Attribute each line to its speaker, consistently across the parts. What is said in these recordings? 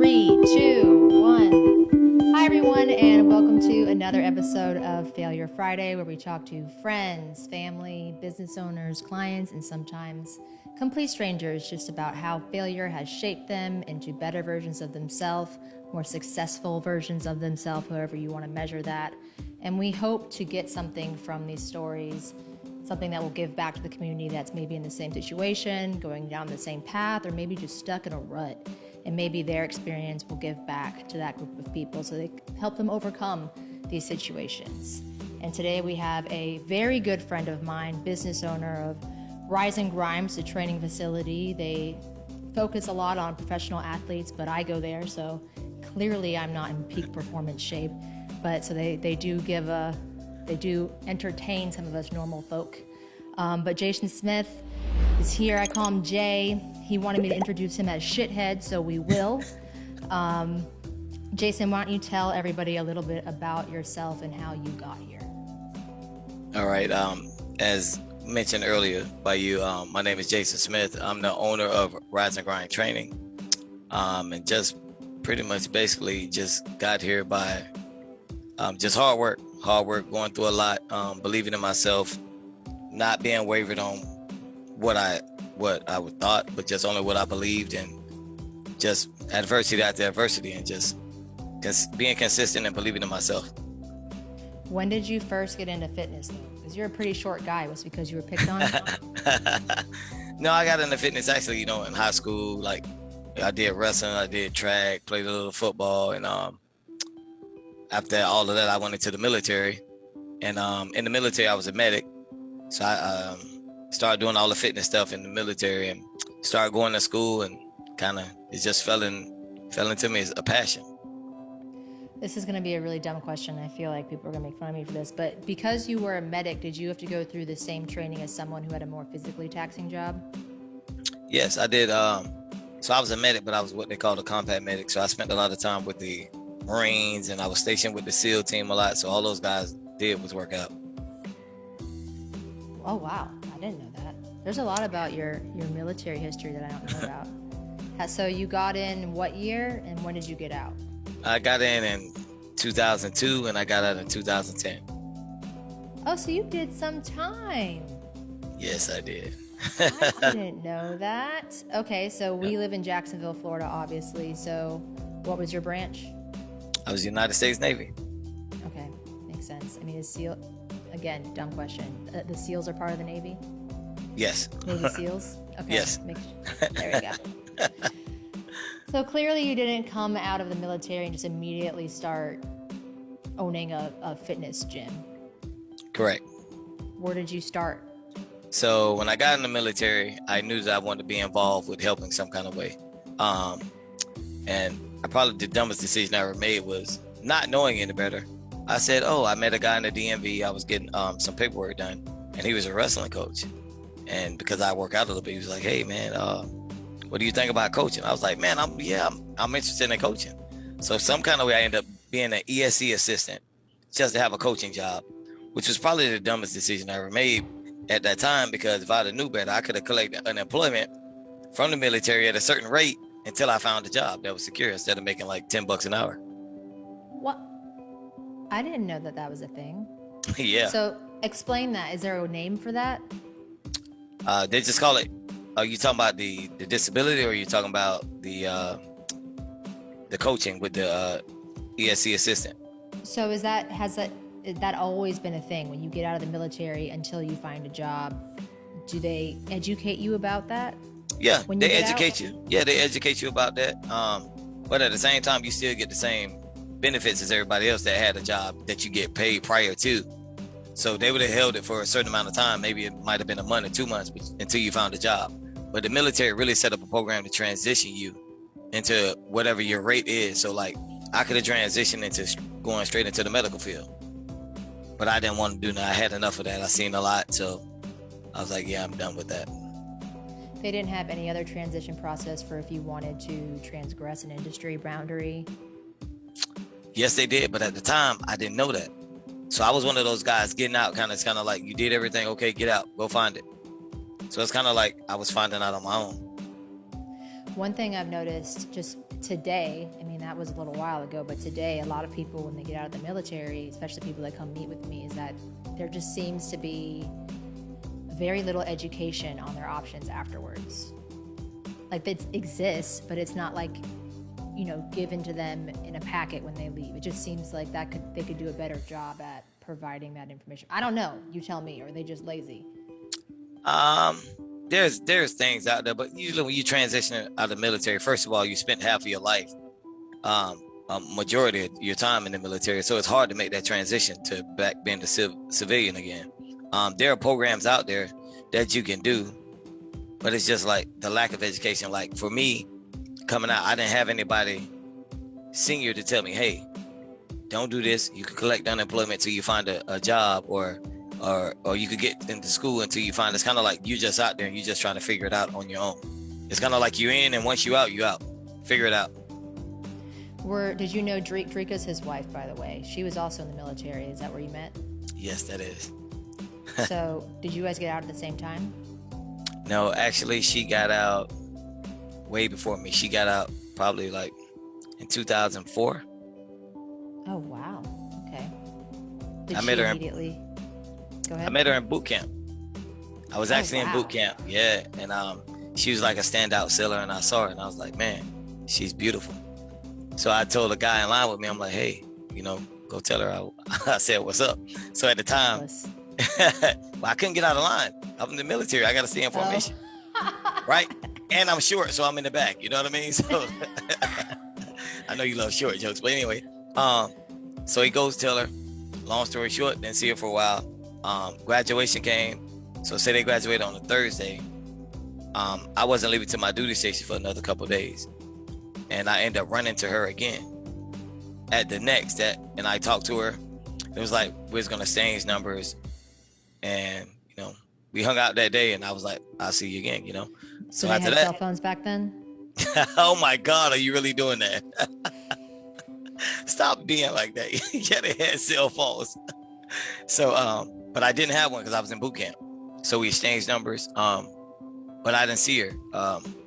Speaker 1: 3, 2, 1. Hi, everyone, and welcome to another episode of Failure Friday, where we talk to friends, family, business owners, clients, and sometimes complete strangers just about how failure has shaped them into better versions of themselves, more successful versions of themselves, however you want to measure that. And we hope to get something from these stories, something that will give back to the community that's maybe in the same situation, going down the same path, or maybe just stuck in a rut. And maybe their experience will give back to that group of people so they help them overcome these situations. And today we have a very good friend of mine, business owner of Rise and Grimes, a training facility. They focus a lot on professional athletes, but I go there, so clearly I'm not in peak performance shape. But so they do entertain some of us normal folk. But Jason Smith is here. I call him Jay. He wanted me to introduce him as Shithead, so we will. Jason, why don't you tell everybody a little bit about yourself and how you got here?
Speaker 2: All right. As mentioned earlier by you, my name is Jason Smith. I'm the owner of Rise and Grind Training, and just pretty much basically just got here by just hard work, going through a lot, believing in myself, not being wavered on what I would thought, but just only what I believed, and just adversity after adversity, and just being consistent and believing in myself.
Speaker 1: When did you first get into fitness, though? Because you're a pretty short guy. Was it because you were picked on?
Speaker 2: No, I got into fitness actually, in high school. Like, I did wrestling, I did track, played a little football, and after all of that, I went into the military. And in the military, I was a medic. So I started doing all the fitness stuff in the military and started going to school, and kind of it just fell into me as a passion.
Speaker 1: This is going to be a really dumb question. I feel like people are going to make fun of me for this. But because you were a medic, did you have to go through the same training as someone who had a more physically taxing job?
Speaker 2: Yes, I did. So I was a medic, but I was what they call a combat medic. So I spent a lot of time with the Marines, and I was stationed with the SEAL team a lot. So all those guys did was work out.
Speaker 1: Oh, wow. I didn't know that. There's a lot about your military history that I don't know about. So you got in what year, and when did you get out?
Speaker 2: I got in 2002, and I got out in 2010.
Speaker 1: Oh, so you did some time.
Speaker 2: Yes, I did.
Speaker 1: I didn't know that. Okay, so we live in Jacksonville, Florida, obviously. So what was your branch?
Speaker 2: I was United States Navy.
Speaker 1: Okay, makes sense. I mean, is SEAL, again, dumb question. The SEALs are part of the Navy?
Speaker 2: Yes.
Speaker 1: Navy SEALs? Okay.
Speaker 2: Yes.
Speaker 1: There we go. So clearly you didn't come out of the military and just immediately start owning a fitness gym. Correct. Where did you start?
Speaker 2: So when I got in the military, I knew that I wanted to be involved with helping some kind of way. And probably the dumbest decision I ever made was not knowing any better. I said, I met a guy in the DMV. I was getting some paperwork done, and he was a wrestling coach. And because I work out a little bit, he was like, "Hey, man, what do you think about coaching?" I was like, "Man, I'm interested in coaching." So some kind of way I ended up being an ESC assistant just to have a coaching job, which was probably the dumbest decision I ever made at that time, because if I'd have knew better, I could have collected unemployment from the military at a certain rate until I found a job that was secure, instead of making like $10 an hour.
Speaker 1: What? I didn't know that was a thing.
Speaker 2: Yeah.
Speaker 1: So explain that. Is there a name for that?
Speaker 2: They just call it. Are you talking about the disability, or are you talking about the coaching with the ESC assistant?
Speaker 1: So has that always been a thing when you get out of the military until you find a job? Do they educate you about that?
Speaker 2: Yeah, they educate you. Yeah, they educate you about that. But at the same time, you still get the same benefits as everybody else that had a job that you get paid prior to. So they would have held it for a certain amount of time. Maybe it might have been a month or 2 months until you found a job. But the military really set up a program to transition you into whatever your rate is. So like, I could have transitioned into going straight into the medical field, but I didn't want to do that. I had enough of that. I seen a lot. So I was like, yeah, I'm done with that.
Speaker 1: They didn't have any other transition process for if you wanted to transgress an industry boundary?
Speaker 2: Yes, they did. But at the time, I didn't know that. So I was one of those guys getting out, kind of like, you did everything. Okay, get out, go find it. So it's kind of like I was finding out on my own.
Speaker 1: One thing I've noticed just today, I mean, that was a little while ago, but today, a lot of people, when they get out of the military, especially people that come meet with me, is that there just seems to be very little education on their options afterwards. Like, it exists, but it's not like, you know, given to them in a packet when they leave. It just seems like they could do a better job at providing that information. I don't know. You tell me. Or are they just lazy?
Speaker 2: There's things out there, but usually when you transition out of the military, first of all, you spent half of your life, a majority of your time in the military, so it's hard to make that transition to back being a civilian again. There are programs out there that you can do, but it's just like the lack of education. Like for me, coming out, I didn't have anybody senior to tell me, hey, don't do this. You can collect unemployment till you find a job, or you could get into school until you find. It's kind of like you just out there and you just trying to figure it out on your own. It's kind of like you're in, and once you out, you out. Figure it out.
Speaker 1: Did you know Drika's his wife, by the way? She was also in the military. Is that where you met?
Speaker 2: Yes, that is.
Speaker 1: So did you guys get out at the same time?
Speaker 2: No, actually, she got out way before me. She got out probably like in 2004.
Speaker 1: Oh, wow. Okay. Did
Speaker 2: I
Speaker 1: she
Speaker 2: met her
Speaker 1: immediately... Go ahead.
Speaker 2: I met her in boot camp. I was actually in boot camp, yeah. And she was like a standout seller, and I saw her, and I was like, man, she's beautiful. So I told the guy in line with me, I'm like, hey, you know, go tell her I said, what's up? So at the time, well, I couldn't get out of line. I'm in the military. I got to see information, right? And I'm short, so I'm in the back. You know what I mean? So I know you love short jokes, but anyway, so he goes tell her. Long story short, didn't see her for a while. Graduation came. So say they graduated on a Thursday. I wasn't leaving to my duty station for another couple of days. And I ended up running to her again at the next and I talked to her. It was like, we was going to exchange numbers. And, you know, we hung out that day, and I was like, I'll see you again, you know?
Speaker 1: So they had cell phones back then?
Speaker 2: Oh my God, are you really doing that? Stop being like that. Yeah, they had cell phones. So, but I didn't have one because I was in boot camp. So we exchanged numbers, but I didn't see her.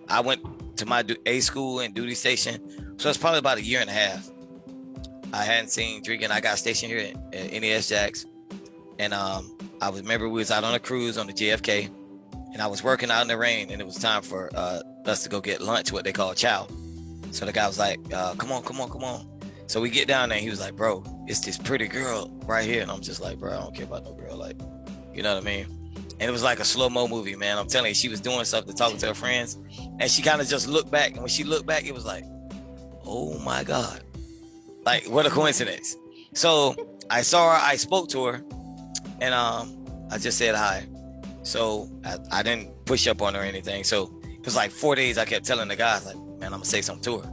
Speaker 2: I went to my A school and duty station. So it's probably about a year and a half. I hadn't seen Drake, and I got stationed here at NES Jacks. And remember we was out on a cruise on the JFK, and I was working out in the rain, and it was time for us to go get lunch, what they call chow. So the guy was like, come on. So we get down there, and he was like, bro, it's this pretty girl right here. And I'm just like, bro, I don't care about no girl. Like, you know what I mean? And it was like a slow-mo movie, man. I'm telling you, she was doing something, talking to her friends, and she kind of just looked back. And when she looked back, it was like, oh my God. Like, what a coincidence. So I saw her, I spoke to her, and I just said hi. So I didn't push up on her or anything. So it was like 4 days I kept telling the guys, like, man, I'm gonna say something to her.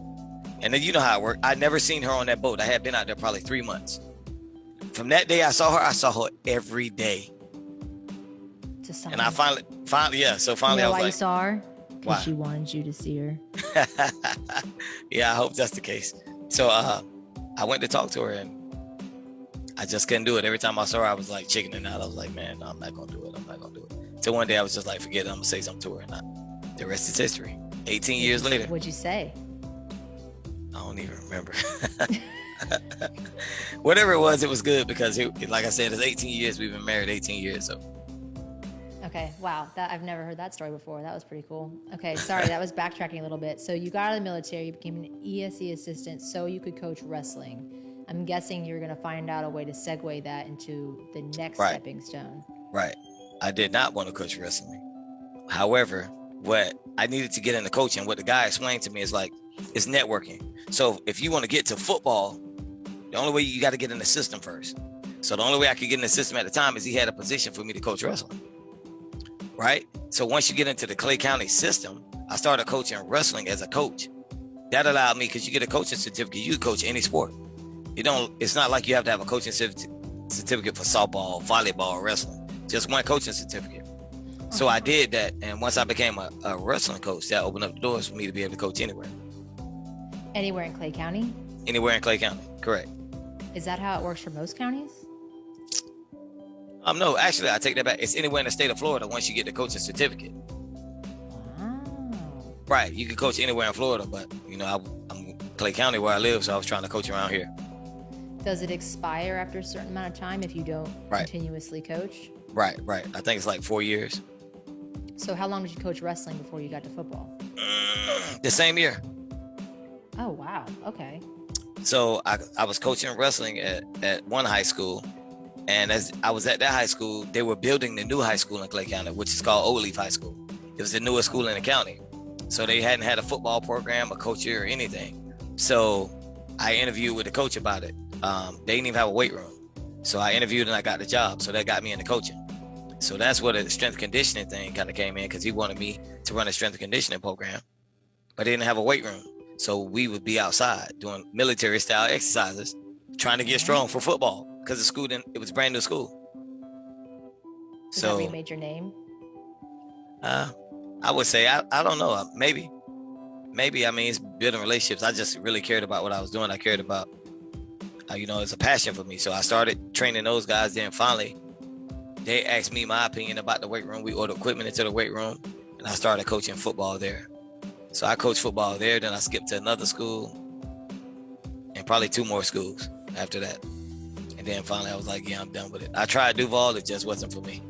Speaker 2: And then you know how it worked. I'd never seen her on that boat. I had been out there probably 3 months. From that day I saw her every day. And I finally, yeah. So finally,
Speaker 1: you know
Speaker 2: I was
Speaker 1: why
Speaker 2: like,
Speaker 1: you saw her?
Speaker 2: Why?
Speaker 1: Because she wanted you to see her.
Speaker 2: Yeah, I hope that's the case. So I went to talk to her, and I just couldn't do it. Every time I saw her, I was like chickening out. I was like, man, no, I'm not gonna do it. So one day I was just like, forget it. I'm gonna say something to her, and the rest is history. 18 years later.
Speaker 1: What'd you say?
Speaker 2: I don't even remember. Whatever it was good because, like I said, it's 18 years. We've been married 18 years. So.
Speaker 1: Okay, wow. I've never heard that story before. That was pretty cool. Okay, sorry, that was backtracking a little bit. So you got out of the military, you became an ESE assistant so you could coach wrestling. I'm guessing you're going to find out a way to segue that into the next stepping stone.
Speaker 2: Right. I did not want to coach wrestling. However, what I needed to get into coaching, what the guy explained to me is like, it's networking. So if you want to get to football, the only way you got to get in the system first. So the only way I could get in the system at the time is he had a position for me to coach wrestling. Right? So once you get into the Clay County system, I started coaching wrestling as a coach. That allowed me, because you get a coaching certificate, you coach any sport. It's not like you have to have a coaching certificate for softball, volleyball, or wrestling. Just one coaching certificate. So I did that, and once I became a wrestling coach, that opened up the doors for me to be able to coach anywhere.
Speaker 1: Anywhere in Clay County?
Speaker 2: Anywhere in Clay County, correct.
Speaker 1: Is that how it works for most counties?
Speaker 2: No, actually, I take that back. It's anywhere in the state of Florida once you get the coaching certificate.
Speaker 1: Wow.
Speaker 2: Right. You can coach anywhere in Florida, but I'm Clay County where I live, so I was trying to coach around here.
Speaker 1: Does it expire after a certain amount of time if you don't
Speaker 2: Right.
Speaker 1: continuously coach?
Speaker 2: Right. I think it's like 4 years.
Speaker 1: So how long did you coach wrestling before you got to football?
Speaker 2: The same year.
Speaker 1: Oh, wow. Okay.
Speaker 2: So I was coaching wrestling at one high school, and as I was at that high school, they were building the new high school in Clay County, which is called Old Leaf High School. It was the newest school in the county. So they hadn't had a football program, a coach or anything. So I interviewed with the coach about it. They didn't even have a weight room. So I interviewed and I got the job. So that got me into coaching. So that's where the strength conditioning thing kind of came in, because he wanted me to run a strength conditioning program, but they didn't have a weight room. So we would be outside doing military style exercises, trying to get strong for football, because the school it was brand new school.
Speaker 1: Is that where you made your name?
Speaker 2: I would say, I don't know, maybe. I mean, it's building relationships. I just really cared about what I was doing. I cared about, it's a passion for me. So I started training those guys. Then finally, they asked me my opinion about the weight room. We ordered equipment into the weight room, and I started coaching football there. So I coached football there. Then I skipped to another school, and probably 2 more schools after that. And then finally, I was like, yeah, I'm done with it. I tried Duval. It just wasn't for me.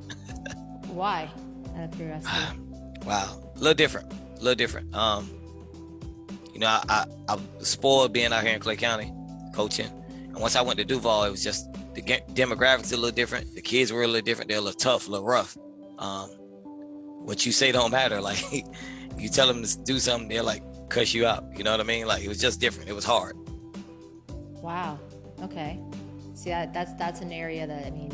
Speaker 1: Why? Out of curiosity.
Speaker 2: Wow. A little different. I was spoiled being out here in Clay County coaching. And once I went to Duval, it was just the demographics a little different. The kids were a little different. They're a little tough, a little rough. What you say don't matter. Like, you tell them to do something, they'll like cuss you out. You know what I mean? Like, it was just different. It was hard.
Speaker 1: Wow. Okay. See, that's an area that, I mean,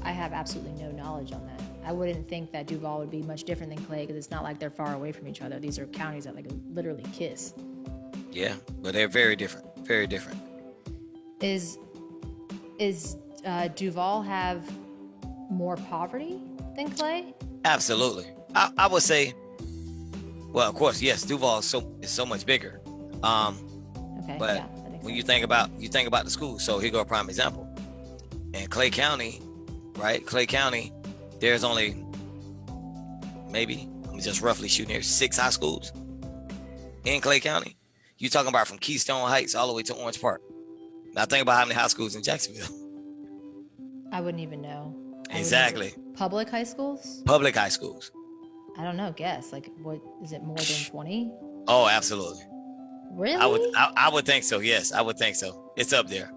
Speaker 1: I have absolutely no knowledge on that. I wouldn't think that Duval would be much different than Clay, because it's not like they're far away from each other. These are counties that like literally kiss.
Speaker 2: Yeah, but they're very different. Very different.
Speaker 1: Is Duval have more poverty than Clay?
Speaker 2: Absolutely. I would say, well, of course, yes, Duval is so much bigger.
Speaker 1: Okay.
Speaker 2: But
Speaker 1: yeah,
Speaker 2: when you think about the school, so here go a prime example. In Clay County, right? Clay County, there's only maybe, I'm just roughly shooting here, 6 high schools in Clay County. You're talking about from Keystone Heights all the way to Orange Park. Now think about how many high schools in Jacksonville.
Speaker 1: I wouldn't even know.
Speaker 2: Exactly.
Speaker 1: Public high schools?
Speaker 2: Public high schools.
Speaker 1: I don't know. Guess, like, what is it, more than 20?
Speaker 2: Oh, absolutely.
Speaker 1: Really?
Speaker 2: I would think so. Yes, I would think so. It's up there.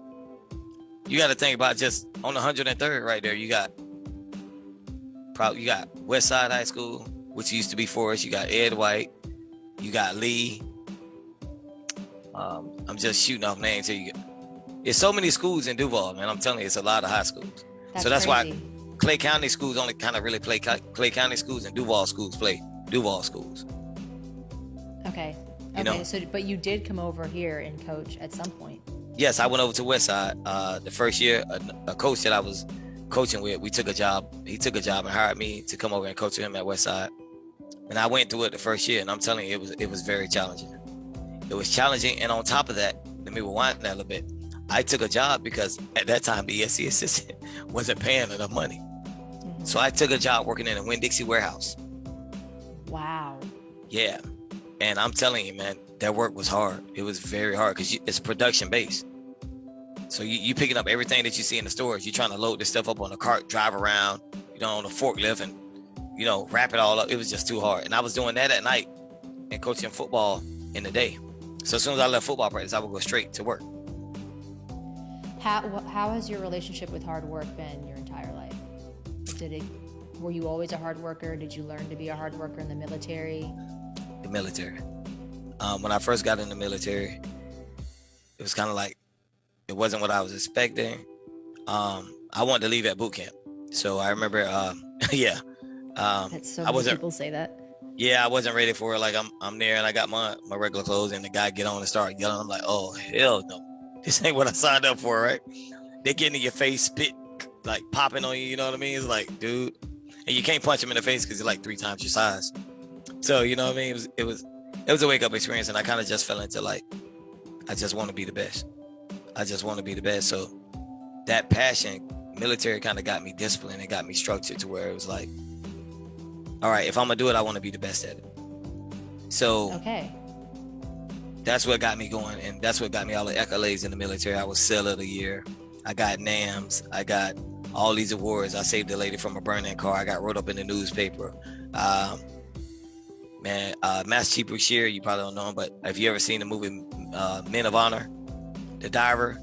Speaker 2: You got to think about just on the 103rd right there. You got West Side High School, which used to be Forest. You got Ed White. You got Lee. I'm just shooting off names here. There's so many schools in Duval, man. I'm telling you, it's a lot of high schools. That's crazy. Why Clay County schools only kind of really play Clay County schools, and Duval schools play Duval schools.
Speaker 1: Okay. So, but you did come over here and coach at some point.
Speaker 2: Yes, I went over to Westside. The first year, a coach that I was coaching with, he took a job and hired me to come over and coach with him at Westside. And I went through it the first year, and I'm telling you, it was very challenging. It was challenging, and on top of that, let me rewind that a little bit. I took a job because at that time, the ESC assistant wasn't paying enough money. Mm-hmm. So I took a job working in a Winn-Dixie warehouse.
Speaker 1: Wow.
Speaker 2: Yeah. And I'm telling you, man, that work was hard. It was very hard because it's production based. So you picking up everything that you see in the stores. You're trying to load this stuff up on a cart, drive around, on a forklift, and, wrap it all up. It was just too hard. And I was doing that at night and coaching football in the day. So as soon as I left football practice, I would go straight to work.
Speaker 1: How has your relationship with hard work been your entire life? Were you always a hard worker? Did you learn to be a hard worker in the military?
Speaker 2: The military. When I first got in the military, it was kind of like, it wasn't what I was expecting. I wanted to leave at boot camp. So I remember, yeah.
Speaker 1: That's so many people say that.
Speaker 2: Yeah, I wasn't ready for it. Like I'm there and I got my regular clothes, and the guy get on and start yelling. I'm like, oh, hell no. This ain't what I signed up for, right? They getting in your face, spit, like popping on you, you know what I mean? It's like, dude. And you can't punch him in the face because he's like 3 times your size. So, you know what I mean? It was a wake-up experience, and I kind of just fell into like, I just want to be the best. I just want to be the best. So that passion, military kind of got me disciplined and got me structured to where it was like, all right, if I'm going to do it, I want to be the best at it. So
Speaker 1: Okay.
Speaker 2: that's what got me going, and that's what got me all the accolades in the military. I was Seller of the Year. I got NAMs. I got all these awards. I saved a lady from a burning car. I got wrote up in the newspaper. Master Chief Bashir, you probably don't know him, but have you ever seen the movie Men of Honor? The diver,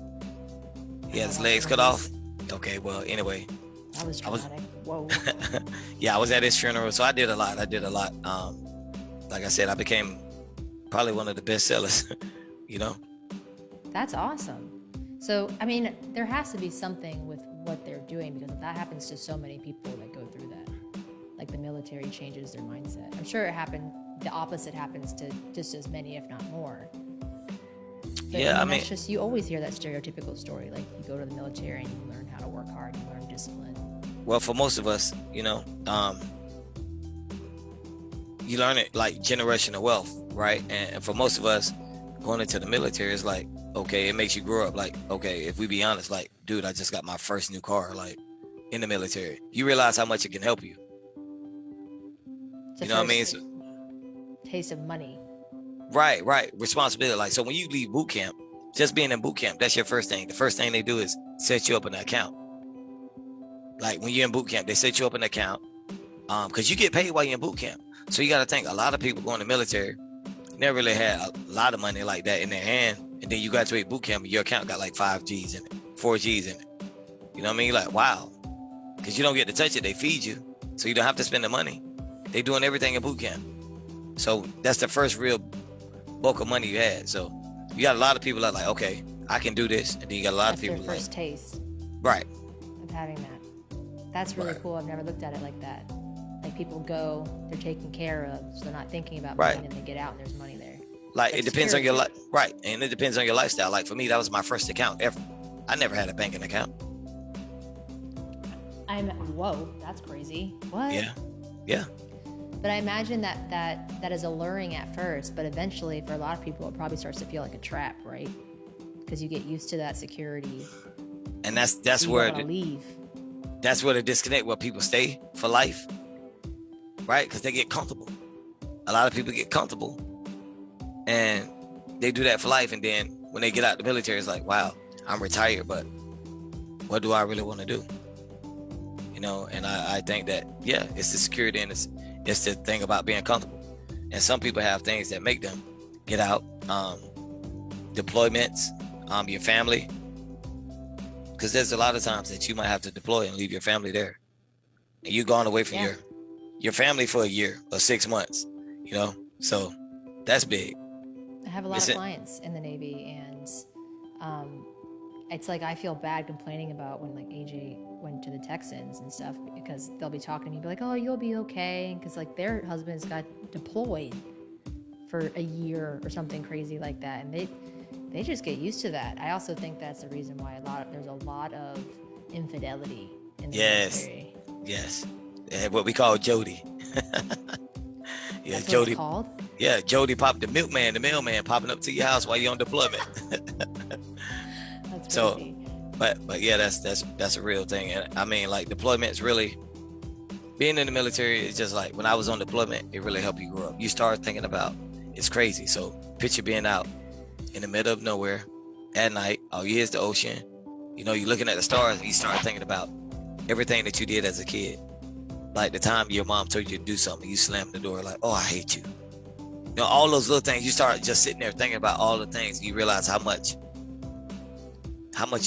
Speaker 2: he had his legs cut off. Okay, well, anyway.
Speaker 1: That was traumatic. Whoa.
Speaker 2: Yeah, I was at his funeral, so I did a lot. Like I said, I became probably one of the best sellers, you know?
Speaker 1: That's awesome. So, I mean, there has to be something with what they're doing, because that happens to so many people that go through that. Like the military changes their mindset. I'm sure the opposite happens to just as many, if not more. But,
Speaker 2: yeah, I mean,
Speaker 1: that's just, you always hear that stereotypical story. Like you go to the military and you learn how to work hard, you learn discipline.
Speaker 2: well, for most of us, you know, you learn it like generational wealth, right? And for most of us, going into the military is like, okay, it makes you grow up. Like, okay, if we be honest, like, dude, I just got my first new car, like, in the military. You realize how much it can help you. You know what I mean? So,
Speaker 1: taste of money.
Speaker 2: right. Responsibility. Like, so when you leave boot camp, just being in boot camp, that's your first thing. The first thing they do is set you up an account. Like when you're in boot camp, they set you up an account, because you get paid while you're in boot camp. So you got to think, a lot of people going to military never really had a lot of money like that in their hand, and then you graduate boot camp and your account got like 5 G's in it, 4 G's in it. You know what I mean? Like, wow, because you don't get to touch it. They feed you, so you don't have to spend the money. They doing everything in boot camp. So that's the first real bulk of money you had. So you got a lot of people that are like, okay, I can do this, and then you got a lot of people
Speaker 1: their first taste.
Speaker 2: Right.
Speaker 1: Of having that. That's really cool. I've never looked at it like that. Like people go, they're taken care of, so they're not thinking about money, and they get out and there's money there.
Speaker 2: Like it depends on your life, right? And it depends on your lifestyle. Like for me, that was my first account ever. I never had a banking account.
Speaker 1: Whoa, that's crazy. What?
Speaker 2: Yeah.
Speaker 1: But I imagine that is alluring at first, but eventually for a lot of people, it probably starts to feel like a trap, right? Because you get used to that security.
Speaker 2: And that's
Speaker 1: so
Speaker 2: where
Speaker 1: leave.
Speaker 2: That's where the disconnect, where people stay for life, right? Because they get comfortable. A lot of people get comfortable, and they do that for life. And then when they get out the military, it's like, wow, I'm retired, but what do I really want to do? You know, and I think that, yeah, it's the security, and it's the thing about being comfortable. And some people have things that make them get out. Deployments, your family. Because there's a lot of times that you might have to deploy and leave your family there. And you're gone away from your family for a year or 6 months, you know? So that's big.
Speaker 1: I have a lot of clients in the Navy, and it's like I feel bad complaining about when like AJ went to the Texans and stuff, because they'll be talking to me, be like, oh, you'll be okay. Because like their husbands got deployed for a year or something crazy like that. And they just get used to that. I also think that's the reason why there's a lot of infidelity in the military.
Speaker 2: Yes. What we call Jody.
Speaker 1: That's
Speaker 2: Jody.
Speaker 1: What it's called?
Speaker 2: Yeah, Jody popped the mailman popping up to your house while you're on deployment.
Speaker 1: That's crazy.
Speaker 2: So, but yeah, that's a real thing. And I mean, like, deployments really, being in the military is just like, when I was on deployment, it really helped you grow up. You start thinking about, it's crazy. So picture being out in the middle of nowhere at night, all you hear is the ocean. You know, you're looking at the stars, and you start thinking about everything that you did as a kid. Like the time your mom told you to do something, you slammed the door like, oh, I hate you. You know, all those little things, you start just sitting there thinking about all the things, and you realize how much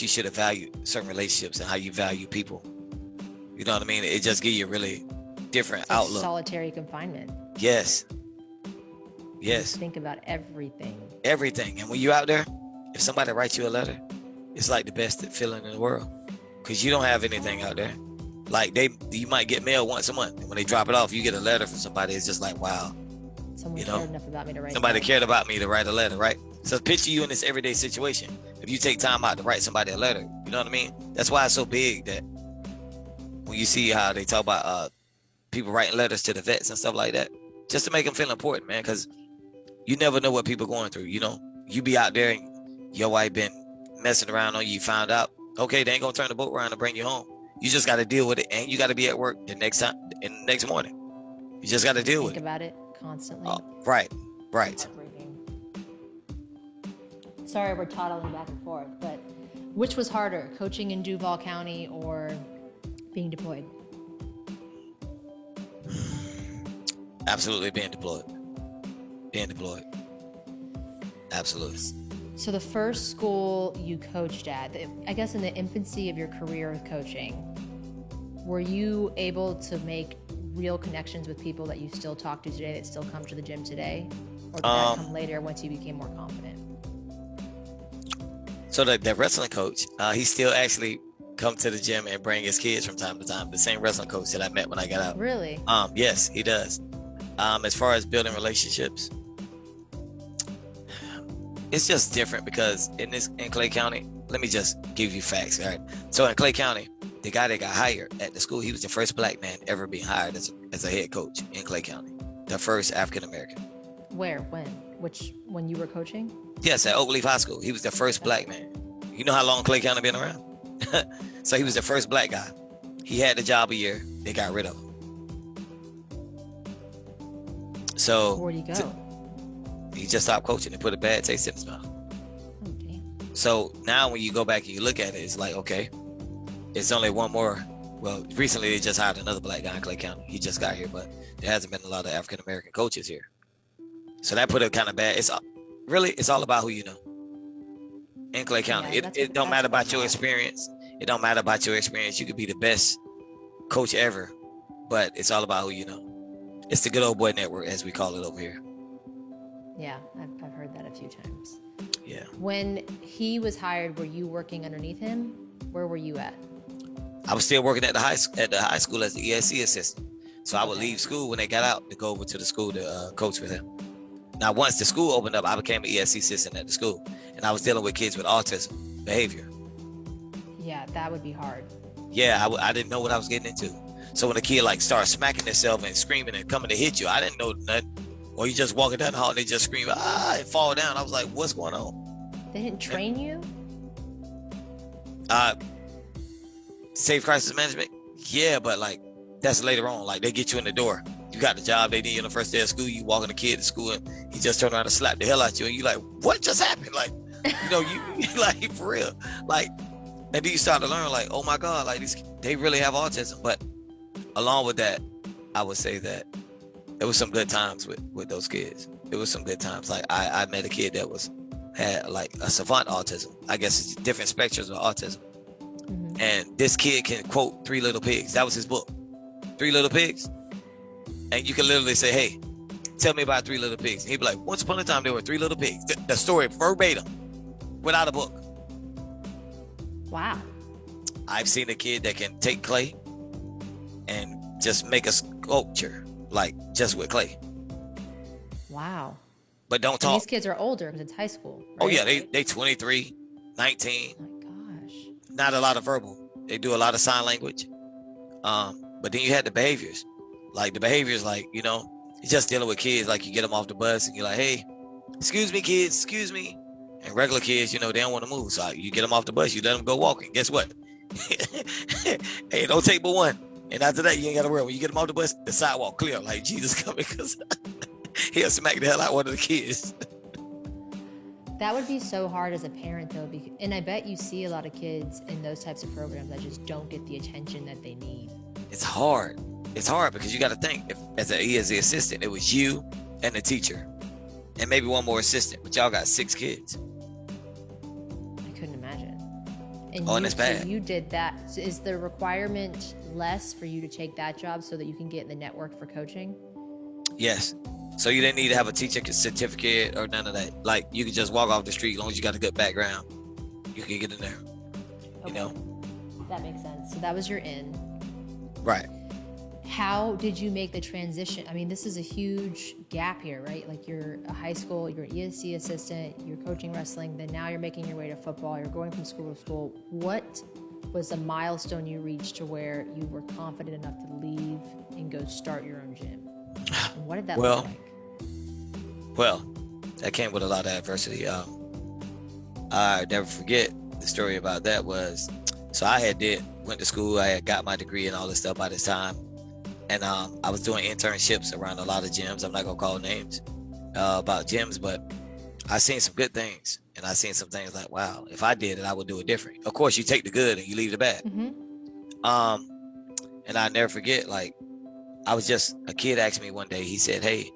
Speaker 2: you should have valued certain relationships and how you value people. You know what I mean? It just gives you a really different outlook.
Speaker 1: Solitary confinement.
Speaker 2: Yes.
Speaker 1: You think about everything.
Speaker 2: And when you're out there, if somebody writes you a letter, it's like the best feeling in the world, because you don't have anything out there. Like you might get mail once a month, and when they drop it off, you get a letter from somebody. It's just like, wow.
Speaker 1: Someone cared enough about me to write.
Speaker 2: Somebody cared about me to write a letter, right? So picture you in this everyday situation. If you take time out to write somebody a letter, you know what I mean? That's why it's so big that when you see how they talk about people writing letters to the vets and stuff like that, just to make them feel important, man, because you never know what people are going through. You know, you be out there and your wife been messing around on you, you found out, okay, they ain't gonna turn the boat around and bring you home. You just got to deal with it, and you got to be at work the next morning. You just got to deal with it.
Speaker 1: Think about it constantly.
Speaker 2: Right. Right.
Speaker 1: Heartbreaking. Sorry, we're toddling back and forth, but which was harder, coaching in Duval County or being deployed?
Speaker 2: Absolutely being deployed. Being deployed. Absolutely.
Speaker 1: So the first school you coached at, I guess in the infancy of your career with coaching, were you able to make real connections with people that you still talk to today, that still come to the gym today? Or did that come later once you became more confident?
Speaker 2: So the wrestling coach, he still actually come to the gym and bring his kids from time to time. The same wrestling coach that I met when I got out.
Speaker 1: Really?
Speaker 2: Yes, he does. As far as building relationships, it's just different because in Clay County, let me just give you facts, all right? So in Clay County, the guy that got hired at the school, he was the first black man ever being hired as a head coach in Clay County. The first African American.
Speaker 1: Where? When? When you were coaching?
Speaker 2: Yes, at Oak Leaf High School. He was the first black man. You know how long Clay County been around? So he was the first black guy. He had the job a year. They got rid of him. So
Speaker 1: where'd he go?
Speaker 2: He just stopped coaching and put a bad taste in his mouth.
Speaker 1: Oh, damn.
Speaker 2: So now when you go back and you look at it, it's like, okay, it's only one more. Well, recently they just hired another black guy in Clay County. He just got here, but there hasn't been a lot of African American coaches here. So that put it kind of bad. It's all about who you know in Clay County.
Speaker 1: Yeah,
Speaker 2: it don't matter about your experience. It don't matter about your experience. You could be the best coach ever, but it's all about who you know. It's the good old boy network, as we call it over here.
Speaker 1: Yeah, I've heard that a few times.
Speaker 2: Yeah.
Speaker 1: When he was hired, were you working underneath him? Where were you at?
Speaker 2: I was still working at the high school as the ESC assistant. So I would leave school when they got out to go over to the school to coach with him. Now, once the school opened up, I became an ESC assistant at the school, and I was dealing with kids with autism behavior.
Speaker 1: Yeah, that would be hard.
Speaker 2: Yeah, I didn't know what I was getting into. So when a kid starts smacking themselves and screaming and coming to hit you, I didn't know nothing. Or you just walking down the hall and they just scream, and fall down. I was like, what's going on?
Speaker 1: They didn't train you?
Speaker 2: Safe crisis management? Yeah, but that's later on. They get you in the door. You got the job, they need you on the first day of school, you walking the kid to school and he just turned around and slapped the hell out of you and you what just happened? You for real. And then you start to learn oh my God, they really have autism. But along with that, I would say that there was some good times with those kids. It was some good times. I met a kid that had a savant autism. I guess it's different spectrums of autism. Mm-hmm. And this kid can quote 3 Little Pigs. That was his book. 3 Little Pigs. And you can literally say, hey, tell me about 3 Little Pigs. And he'd be like, once upon a time, there were 3 little pigs. The story verbatim, without a book.
Speaker 1: Wow.
Speaker 2: I've seen a kid that can take clay and just make a sculpture, just with clay.
Speaker 1: Wow.
Speaker 2: But don't talk.
Speaker 1: And these kids are older because it's high school. Right?
Speaker 2: Oh, yeah, they 23, 19.
Speaker 1: Oh, my gosh.
Speaker 2: Not a lot of verbal. They do a lot of sign language. But then you had the behaviors. The behaviors, you're just dealing with kids, you get them off the bus and you're like, hey, excuse me, kids, excuse me. And regular kids, they don't want to move. So you get them off the bus, you let them go walking. Guess what? Hey, don't take but one. And after that, you ain't got to worry. When you get them off the bus, the sidewalk clear, Jesus coming, because he'll smack the hell out of one of the kids.
Speaker 1: That would be so hard as a parent, though. And I bet you see a lot of kids in those types of programs that just don't get the attention that they need.
Speaker 2: It's hard. It's hard because you got to think, if as the assistant, it was you and the teacher and maybe one more assistant, but y'all got 6 kids.
Speaker 1: I couldn't imagine.
Speaker 2: And it's bad.
Speaker 1: So you did that. So is the requirement less for you to take that job so that you can get in the network for coaching?
Speaker 2: Yes. So you didn't need to have a teacher certificate or none of that. You could just walk off the street as long as you got a good background. You can get in there.
Speaker 1: Okay. That makes sense. So that was your in.
Speaker 2: Right.
Speaker 1: How did you make the transition? I mean, this is a huge gap here, right? You're a high school, you're an ESC assistant, you're coaching wrestling, then now you're making your way to football, you're going from school to school. What was the milestone you reached to where you were confident enough to leave and go start your own gym? And what did that look like?
Speaker 2: Well, that came with a lot of adversity. I never forget the story about that was, so I went to school, I had got my degree and all this stuff by this time. And I was doing internships around a lot of gyms. I'm not going to call names. about gyms, but I seen some good things, and I seen some things like, wow, if I did it, I would do it different. Of course, you take the good and you leave the bad.
Speaker 1: Mm-hmm.
Speaker 2: And I never forget, like, I was just, a kid asked me one day, he said, hey,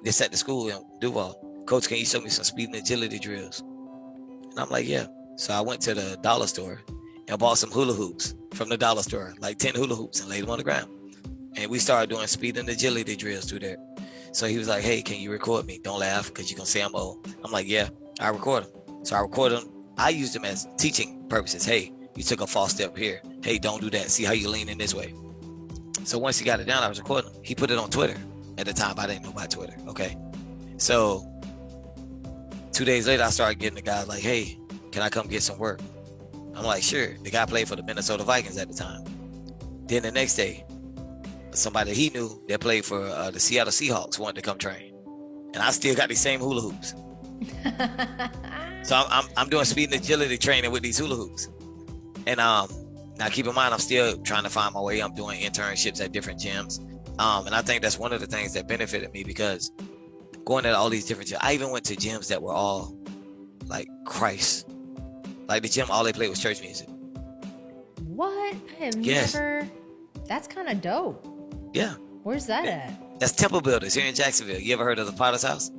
Speaker 2: this at the school in Duval, Coach, can you show me some speed and agility drills? And I'm like, yeah. So I went to the dollar store and bought some hula hoops from the dollar store, like 10 hula hoops, and laid them on the ground. And we started doing speed and agility drills through there. So he was like, hey, can you record me? Don't laugh, because you're going to say I'm old. I'm like, yeah, I record them. So I record them. I used them as teaching purposes. Hey, you took a false step here. Hey, don't do that. See how you lean in this way. So once he got it down, I was recording him. He put it on Twitter. At the time, I didn't know about Twitter. Okay. So 2 days later, I started getting the guy like, hey, can I come get some work? I'm like, sure. The guy played for the Minnesota Vikings at the time. Then the next day, somebody he knew that played for the Seattle Seahawks wanted to come train. And I still got these same hula hoops. So I'm doing speed and agility training with these hula hoops. And now keep in mind, I'm still trying to find my way. I'm doing internships at different gyms. And I think that's one of the things that benefited me, because going at all these different gyms, I even went to gyms that were all like Christ. Like the gym, all they played was church music.
Speaker 1: What? I have never. That's kind of dope.
Speaker 2: Yeah.
Speaker 1: Where's that at?
Speaker 2: That's Temple Builders here in Jacksonville. You ever heard of the Potter's House?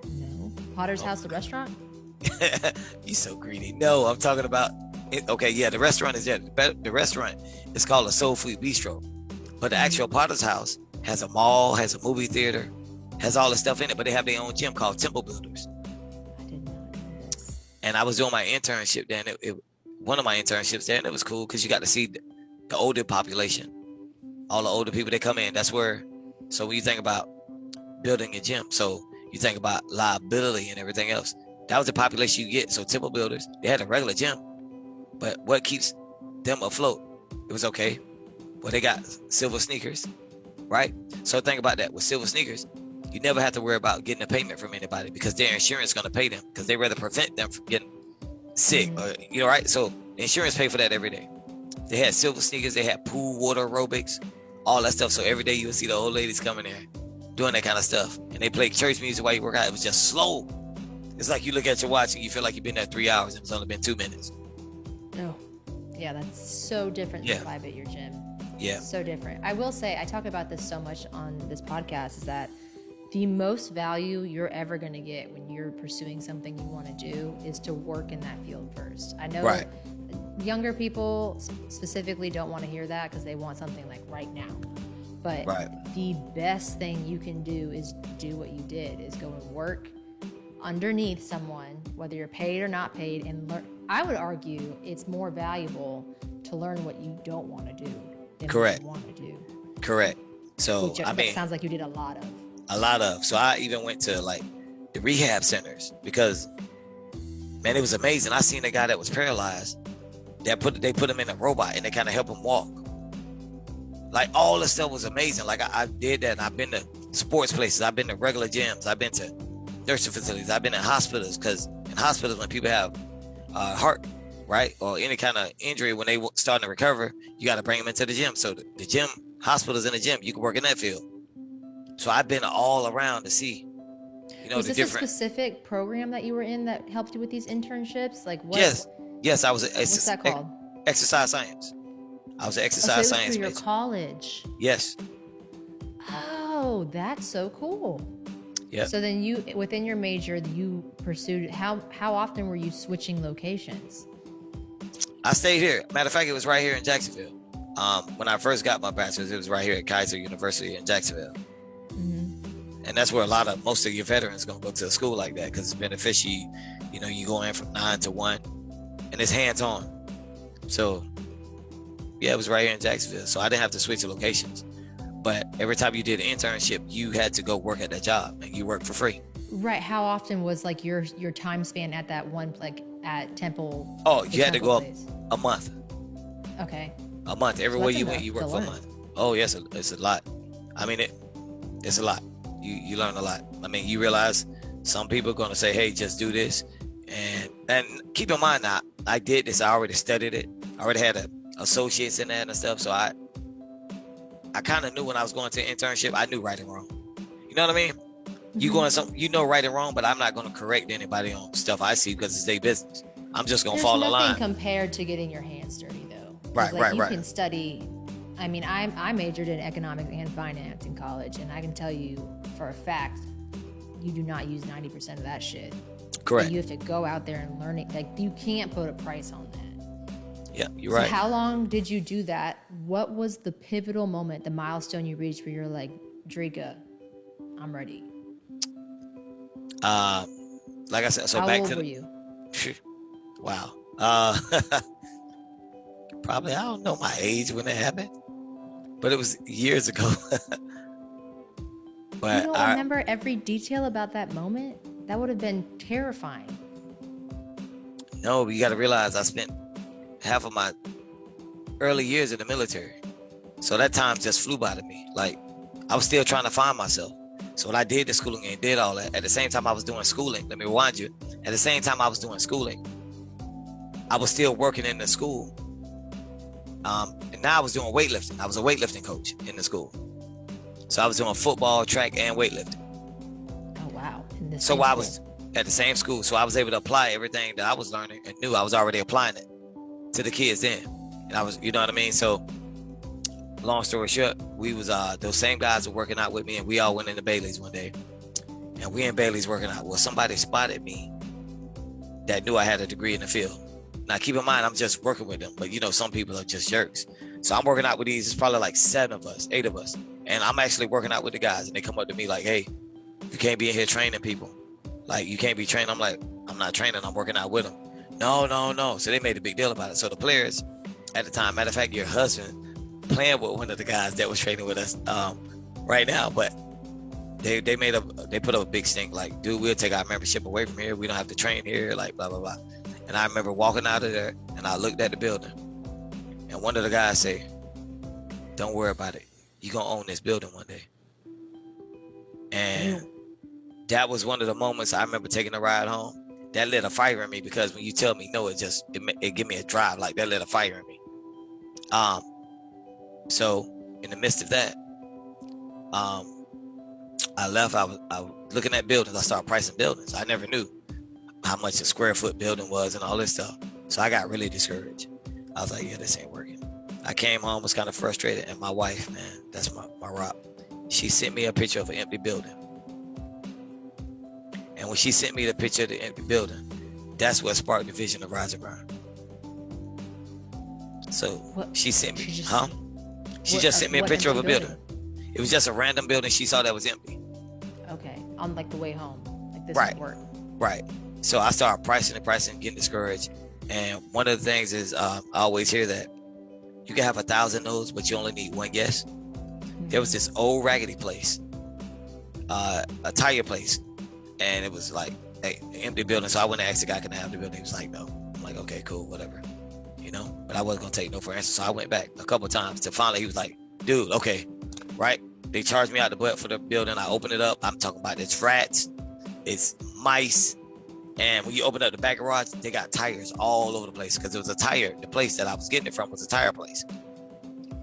Speaker 1: No. Potter's House, the restaurant?
Speaker 2: You so greedy. No, I'm talking about. Okay, yeah, the restaurant is there. The restaurant is called a Soul Food Bistro, but the actual Potter's House has a mall, has a movie theater, has all the stuff in it. But they have their own gym called Temple Builders.
Speaker 1: I did not know this.
Speaker 2: And I was doing my internship there, and one of my internships there, and it was cool because you got to see the older population, all the older people that come in. That's where. So when you think about building a gym, so you think about liability and everything else. That was the population you get. So Temple Builders, they had a regular gym, but what keeps them afloat? It was okay. Well, they got silver sneakers, right? So think about that. With silver sneakers, you never have to worry about getting a payment from anybody, because their insurance is going to pay them, because they rather prevent them from getting sick, or, right? So insurance pay for that every day. They had silver sneakers. They had pool water aerobics, all that stuff. So every day you would see the old ladies coming there doing that kind of stuff. And they played church music while you work out. It was just slow. It's like you look at your watch and you feel like you've been there 3 hours and it's only been 2 minutes.
Speaker 1: No. Yeah, that's so different than the vibe at your gym.
Speaker 2: Yeah.
Speaker 1: So different. I will say, I talk about this so much on this podcast, is that the most value you're ever going to get when you're pursuing something you want to do is to work in that field first. I know younger people specifically don't want to hear that because they want something like right now. But the best thing you can do is do what you did, is go and work underneath someone, whether you're paid or not paid, and learn. I would argue it's more valuable to learn what you don't want to do than what you want to do.
Speaker 2: Correct. So
Speaker 1: Which, that sounds like you did a lot of. So I even went to like the rehab centers, because man, it was amazing. I seen a guy that was paralyzed. They put him in a robot and they kind of help him walk. Like all the stuff was amazing. Like I did that. And I've been to sports places. I've been to regular gyms. I've been to nursing facilities. I've been in hospitals, because in hospitals, when people have heart, right, or any kind of injury, when they starting to recover, you got to bring them into the gym. So the gym, hospitals in the gym, you can work in that field. So I've been all around to see, was this a specific program that you were in that helped you with these internships? Like what?
Speaker 2: Yes, I was.
Speaker 1: What's that called?
Speaker 2: Exercise science. I was an exercise science
Speaker 1: major. Your college.
Speaker 2: Yes.
Speaker 1: Oh, that's so cool.
Speaker 2: Yeah.
Speaker 1: So then you, within your major, you pursued, how often were you switching locations?
Speaker 2: I stayed here. Matter of fact, it was right here in Jacksonville. When I first got my bachelor's, it was right here at Kaiser University in Jacksonville. Mm-hmm. And that's where most of your veterans going to go to a school like that, because it's beneficial. You go in from 9 to 1 and it's hands-on. So yeah, it was right here in Jacksonville. So I didn't have to switch locations. But every time you did an internship, you had to go work at that job, and you worked for free.
Speaker 1: Right. How often was like your time span at that one, like at Temple?
Speaker 2: Oh, you had to go up a month.
Speaker 1: Okay.
Speaker 2: A month. Everywhere you went, you worked for a month. Oh, yes, it's a lot. I mean, it's a lot. You learn a lot. I mean, you realize some people are going to say, hey, just do this. And keep in mind now, I did this. I already studied it. I already had associates in that and stuff. So I kind of knew when I was going to an internship, I knew right and wrong. You know what I mean? You going some, you know, right and wrong, but I'm not going to correct anybody on stuff I see because it's their business. I'm just going to follow the line.
Speaker 1: There's nothing compared to getting your hands dirty, though.
Speaker 2: Right,
Speaker 1: like,
Speaker 2: right.
Speaker 1: You can study. I mean, I majored in economics and finance in college, and I can tell you for a fact, you do not use 90% of that shit.
Speaker 2: Correct.
Speaker 1: But you have to go out there and learn it. Like, you can't put a price on that.
Speaker 2: Yeah, you're right.
Speaker 1: So how long did you do that? What was the pivotal moment, the milestone you reached where you're like, Drika, I'm ready?
Speaker 2: Like I said, so
Speaker 1: how
Speaker 2: back
Speaker 1: old
Speaker 2: to
Speaker 1: were you?
Speaker 2: Wow. Probably, I don't know my age when it happened, but it was years ago. But
Speaker 1: you don't remember every detail about that moment? That would have been terrifying.
Speaker 2: No, but you got to realize I spent half of my early years in the military. So that time just flew by to me. Like, I was still trying to find myself. So when I did the schooling and did all that, at the same time I was doing schooling, let me rewind you, at the same time I was doing schooling, I was still working in the school. And now I was doing weightlifting. I was a weightlifting coach in the school. So I was doing football, track, and weightlifting.
Speaker 1: Oh, wow.
Speaker 2: So I was at the same school. So I was able to apply everything that I was learning and knew I was already applying it to the kids then. And I was, you know what I mean? So long story short, we was, those same guys were working out with me, and we all went into Bailey's one day. And we in Bailey's working out. Well, somebody spotted me that knew I had a degree in the field. Now, keep in mind, I'm just working with them, but you know, some people are just jerks. So I'm working out with these, it's probably like 8 of us. And I'm actually working out with the guys, and they come up to me like, hey, you can't be in here training people. Like, you can't be training. I'm like, I'm not training, I'm working out with them. No. So they made a big deal about it. So the players at the time, matter of fact, your husband playing with one of the guys that was training with us right now, but they put up a big stink like, dude, we'll take our membership away from here. We don't have to train here, like blah, blah, blah. And I remember walking out of there, and I looked at the building, and one of the guys say, don't worry about it. You're going to own this building one day. And that was one of the moments I remember taking a ride home. That lit a fire in me, because when you tell me no, it give me a drive. Like, that lit a fire in me. So in the midst of that, I left. I was looking at buildings. I started pricing buildings. I never knew how much a square foot building was and all this stuff. So I got really discouraged. I was like, yeah, this ain't working. I came home, was kind of frustrated, and my wife, man, that's my rock. She sent me a picture of an empty building. And when she sent me the picture of the empty building, that's what sparked the vision of Rise and Grind. So she sent me, She just sent me a picture of a building. It was just a random building she saw that was empty.
Speaker 1: Okay, on like the way home. Like, this
Speaker 2: Right.
Speaker 1: would work.
Speaker 2: Right. So I started pricing, getting discouraged. And one of the things is, I always hear that you can have 1,000 no's, but you only need one yes. Mm-hmm. There was this old raggedy place, a tire place, and it was like an empty building. So I went and asked the guy, can I have the building? He was like, no. I'm like, okay, cool, whatever. You know, but I wasn't gonna take no for an answer. So I went back a couple of times till finally he was like, dude, okay, right? They charged me out the butt for the building. I opened it up. I'm talking about it's rats, it's mice. And when you open up the back garage, they got tires all over the place, because it was the place that I was getting it from was a tire place.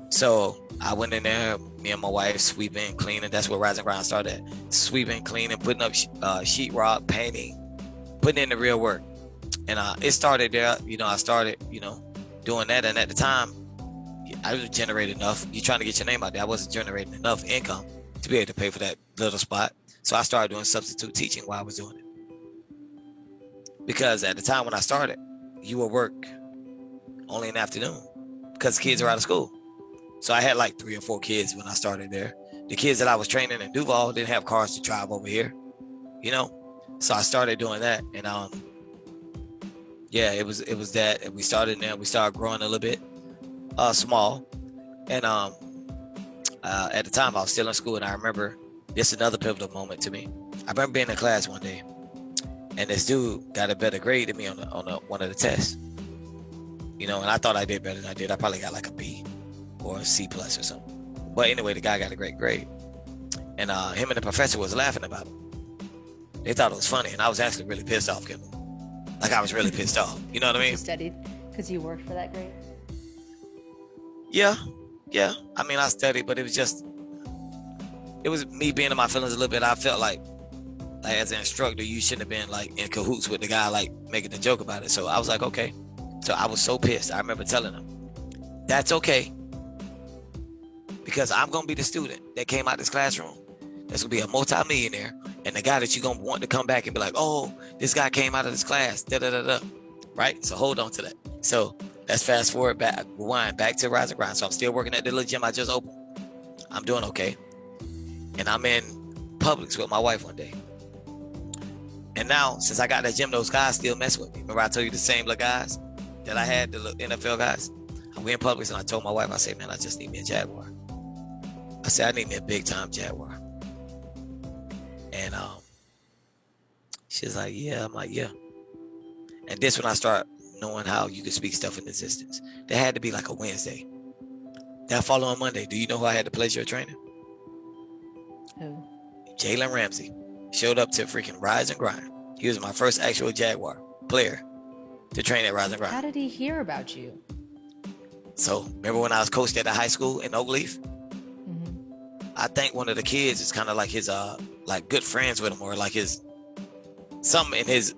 Speaker 2: So I went in there, me and my wife sweeping, cleaning. That's where Rise and Grind started at. Sweeping, cleaning, putting up sheetrock, painting, putting in the real work. And it started there. You know, I started, doing that. And at the time, I was generating enough. You're trying to get your name out there. I wasn't generating enough income to be able to pay for that little spot. So I started doing substitute teaching while I was doing it. Because at the time when I started, you would work only in the afternoon because kids are out of school. So I had like 3 or 4 kids when I started there. The kids that I was training in Duval didn't have cars to drive over here, So I started doing that, and it was that. And we started there. We started growing a little bit, small, and at the time I was still in school, and I remember this is another pivotal moment to me. I remember being in class one day, and this dude got a better grade than me on one of the tests, and I thought I did better than I did. I probably got like a B or a C plus or something. But anyway, the guy got a great grade, and him and the professor was laughing about it. They thought it was funny, and I was actually really pissed off, Kendall. Like, I was really pissed off. You know what I mean?
Speaker 1: You studied because you worked for that grade?
Speaker 2: Yeah. I mean, I studied, but it was me being in my feelings a little bit. I felt like like as an instructor, you shouldn't have been like in cahoots with the guy, like making the joke about it. So I was like, okay. So I was so pissed. I remember telling him, that's okay, because I'm gonna be the student that came out this classroom that's gonna be a multi-millionaire, and the guy that you're gonna want to come back and be like, oh, this guy came out of this class, da da da da. Right? So hold on to that. So let's fast forward back, rewind back to Rise and Grind. So I'm still working at the little gym I just opened. I'm doing okay. And I'm in Publix with my wife one day. And now, since I got that gym, those guys still mess with me. Remember I told you the same little guys that I had, the little NFL guys? I went in Publix and I told my wife, I said, man, I just need me a Jaguar. I said, I need me a big time Jaguar. And she's like, yeah. I'm like, yeah. And this when I start knowing how you could speak stuff in existence. There had to be like a Wednesday. That following Monday, do you know who I had the pleasure of training?
Speaker 1: Who?
Speaker 2: Jalen Ramsey. Showed up to freaking Rise and Grind. He was my first actual Jaguar player to train at Rise and Grind.
Speaker 1: How did he hear about you?
Speaker 2: So remember when I was coached at the high school in Oakleaf? I think one of the kids is kind of like his like good friends with him, or like his something in his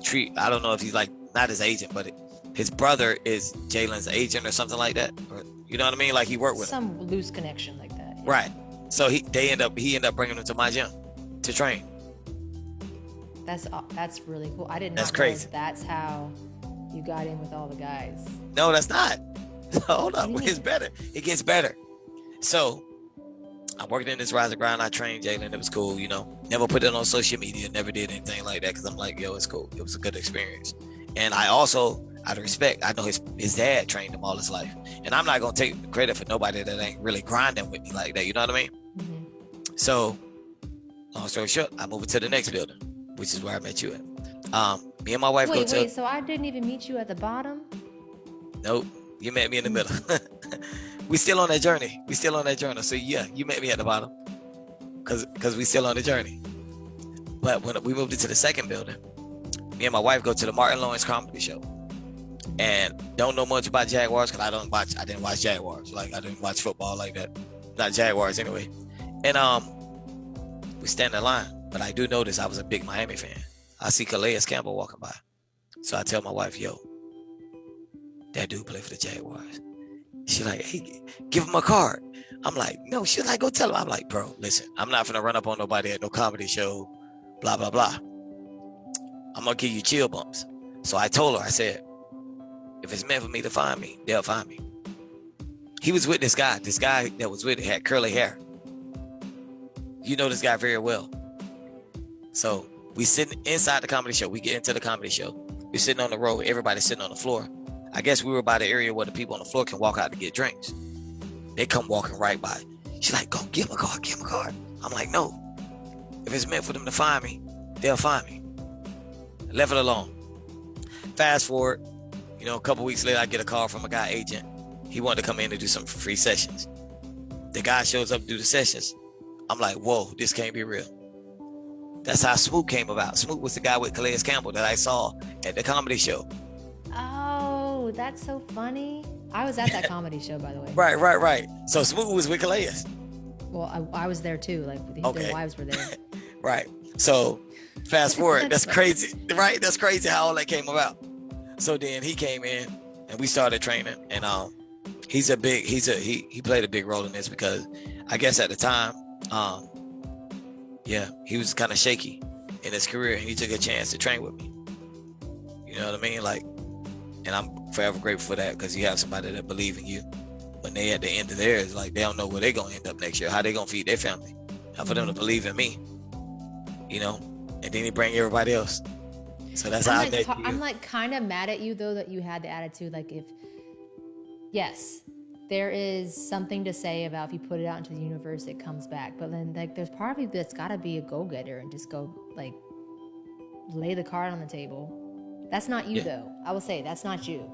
Speaker 2: tree. I don't know if he's like not his agent, but his brother is Jalen's agent or something like that. Or, you know what I mean? Like he worked with
Speaker 1: some
Speaker 2: him.
Speaker 1: loose connection like that. Yeah.
Speaker 2: Right. So he ended up bringing him to my gym to train.
Speaker 1: That's really cool. I didn't know
Speaker 2: crazy.
Speaker 1: That's how you got in with all the guys.
Speaker 2: No, that's not. Hold up. It gets better. It gets better. So I'm working in this Rise and Grind. I trained Jalen. It was cool, you know. Never put it on social media. Never did anything like that because I'm like, yo, it's cool. It was a good experience. And I also, out of respect, I know his dad trained him all his life. And I'm not going to take credit for nobody that ain't really grinding with me like that. You know what I mean? Mm-hmm. So, long story short, I moved to the next building, which is where I met you at. Me and my wife go to...
Speaker 1: Wait, so I didn't even meet you at the bottom?
Speaker 2: Nope. You met me in the middle. We still on that journey. So yeah, you met me at the bottom because we still on the journey. But when we moved into the second building, me and my wife go to the Martin Lawrence comedy show, and don't know much about Jaguars because I didn't watch Jaguars. Like I didn't watch football like that. Not Jaguars anyway. And we stand in line, but I do notice I was a big Miami fan. I see Calais Campbell walking by. So I tell my wife, yo, that dude play for the Jaguars. She's like, hey, give him a card. I'm like, no. She's like, go tell him. I'm like, bro, listen, I'm not gonna run up on nobody at no comedy show, blah, blah, blah. I'm gonna give you chill bumps. So I told her, I said, if it's meant for me to find me, they'll find me. He was with this guy. This guy that was with it had curly hair. You know this guy very well. So we sitting inside the comedy show. We get into the comedy show. We're sitting on the road. Everybody's sitting on the floor. I guess we were by the area where the people on the floor can walk out to get drinks. They come walking right by. She's like, go, give him a card. I'm like, no. If it's meant for them to find me, they'll find me. Left it alone. Fast forward, a couple weeks later, I get a call from a guy agent. He wanted to come in and do some free sessions. The guy shows up to do the sessions. I'm like, whoa, this can't be real. That's how Smoot came about. Smoot was the guy with Calais Campbell that I saw at the comedy show.
Speaker 1: Oh, that's so funny. I was at that comedy show, by the way.
Speaker 2: Right. So Smoot was with Calais.
Speaker 1: Well, I was there too. Like, their wives were there.
Speaker 2: Right. So fast forward. That's crazy. Right? That's crazy how all that came about. So then he came in and we started training. And he played a big role in this because I guess at the time, he was kind of shaky in his career and he took a chance to train with me. You know what I mean? Like, and I'm forever grateful for that because you have somebody that believe in you. When they at the end of theirs, like they don't know where they're gonna end up next year, how they gonna feed their family. And for them to believe in me, and then he bring everybody else. So that's how I met you.
Speaker 1: I'm like kind of mad at you though that you had the attitude like yes, there is something to say about if you put it out into the universe, it comes back. But then like there's part of you that's gotta be a go-getter and just go like lay the card on the table. That's not you though. I will say that's not you.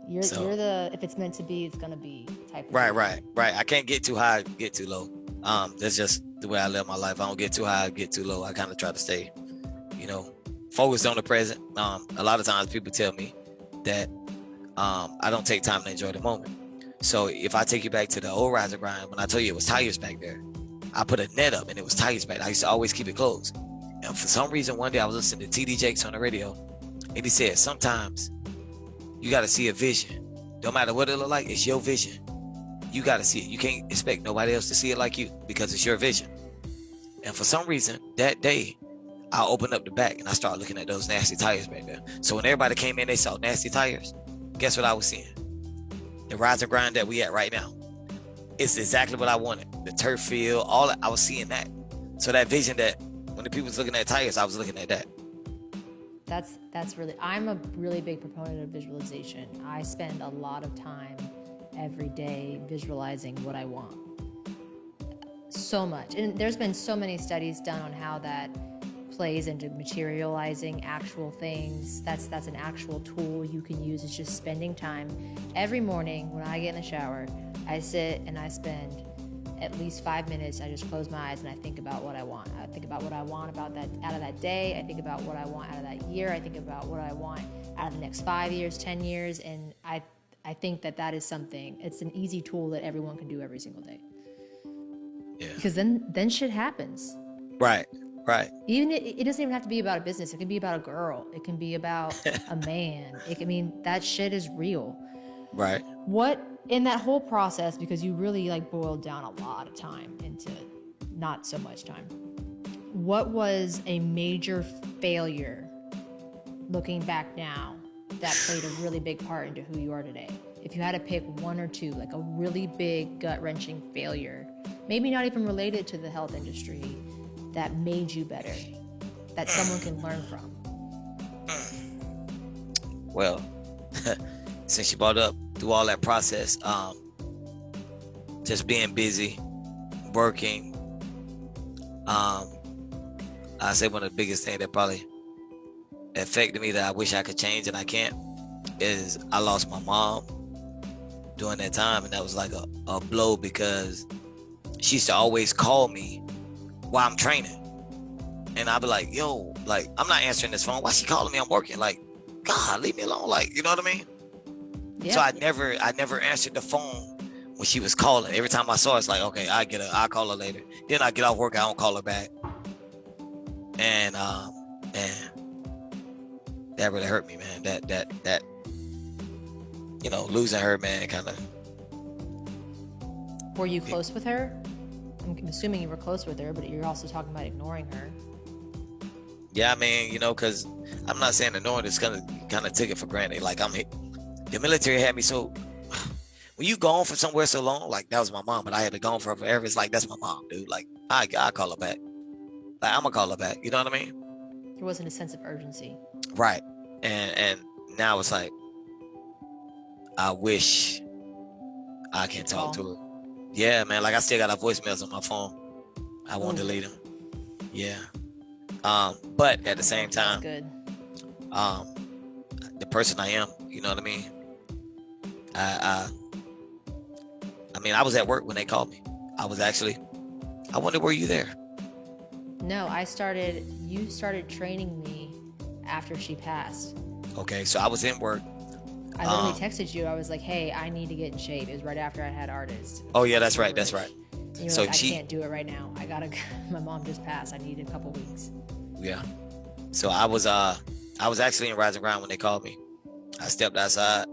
Speaker 1: You're the if it's meant to be, it's gonna be type of
Speaker 2: Right. I can't get too high, get too low. That's just the way I live my life. I don't get too high, get too low. I kind of try to stay, focused on the present. A lot of times people tell me that I don't take time to enjoy the moment. So if I take you back to the old Rise and Grind, when I told you it was tires back there, I put a net up and it was tires back. I used to always keep it closed. And for some reason, one day I was listening to TD Jakes on the radio, and he said, sometimes you got to see a vision. No matter what it look like, it's your vision. You got to see it. You can't expect nobody else to see it like you because it's your vision. And for some reason, that day, I opened up the back and I started looking at those nasty tires back there. So when everybody came in, they saw nasty tires. Guess what I was seeing? The rise and grind that we at right now. It's exactly what I wanted. The turf field, all that, I was seeing that. So that vision that when the people was looking at tires, I was looking at that.
Speaker 1: That's really, I'm a really big proponent of visualization. I spend a lot of time every day visualizing what I want. So much. And there's been so many studies done on how that plays into materializing actual things. That's an actual tool you can use. It's just spending time. Every morning when I get in the shower, I sit and I spend at least 5 minutes. I just close my eyes and I think about what I want. I think about what I want about that out of that day. I think about what I want out of that year. I think about what I want out of the next 5 years, 10 years. And I think that is something, it's an easy tool that everyone can do every single day.
Speaker 2: Yeah.
Speaker 1: Because then shit happens.
Speaker 2: Right.
Speaker 1: Even it doesn't even have to be about a business. It can be about a girl. It can be about a man. That shit is real.
Speaker 2: Right.
Speaker 1: What in that whole process, because you really like boiled down a lot of time into not so much time. What was a major failure looking back now that played a really big part into who you are today? If you had to pick one or two, like a really big gut-wrenching failure, maybe not even related to the health industry, that made you better, that someone can learn from.
Speaker 2: Well, since you brought up through all that process, just being busy, working, I say one of the biggest things that probably affected me that I wish I could change and I can't is I lost my mom during that time, and that was like a blow because she used to always call me while I'm training, and I'd be like, yo, like, I'm not answering this phone. Why she calling me? I'm working. Like, God, leave me alone. Like, you know what I mean? Yeah. So I never answered the phone when she was calling. Every time I saw her, it's like, okay, I'll call her later. Then I get off work, I don't call her back. And that really hurt me, man. That losing her, man, kind of.
Speaker 1: Were you close with her? I'm assuming you were close with her, but you're also talking about ignoring her.
Speaker 2: Yeah, I mean, because I'm not saying ignoring, it's kind of took it for granted. Like, the military had me so. When you gone from somewhere so long, like, that was my mom, but I had to gone for her forever. It's like, that's my mom, dude. Like, I call her back. Like, I'm gonna call her back. You know what I mean?
Speaker 1: There wasn't a sense of urgency.
Speaker 2: Right. And now it's like, I wish I can talk to her. Yeah, man. Like, I still got her voicemails on my phone. I won't delete them. Yeah. But at the same time,
Speaker 1: good.
Speaker 2: The person I am, you know what I mean? I mean, I was at work when they called me. I wonder, were you there?
Speaker 1: No, you started training me after she passed.
Speaker 2: Okay, so I was in work.
Speaker 1: I literally texted you. I was like, hey, I need to get in shape. It was right after I had artists.
Speaker 2: Oh, yeah, that's right.
Speaker 1: And you were like, I can't do it right now. My mom just passed. I need a couple weeks.
Speaker 2: Yeah. So I was actually in Rise and Grind when they called me. I stepped outside.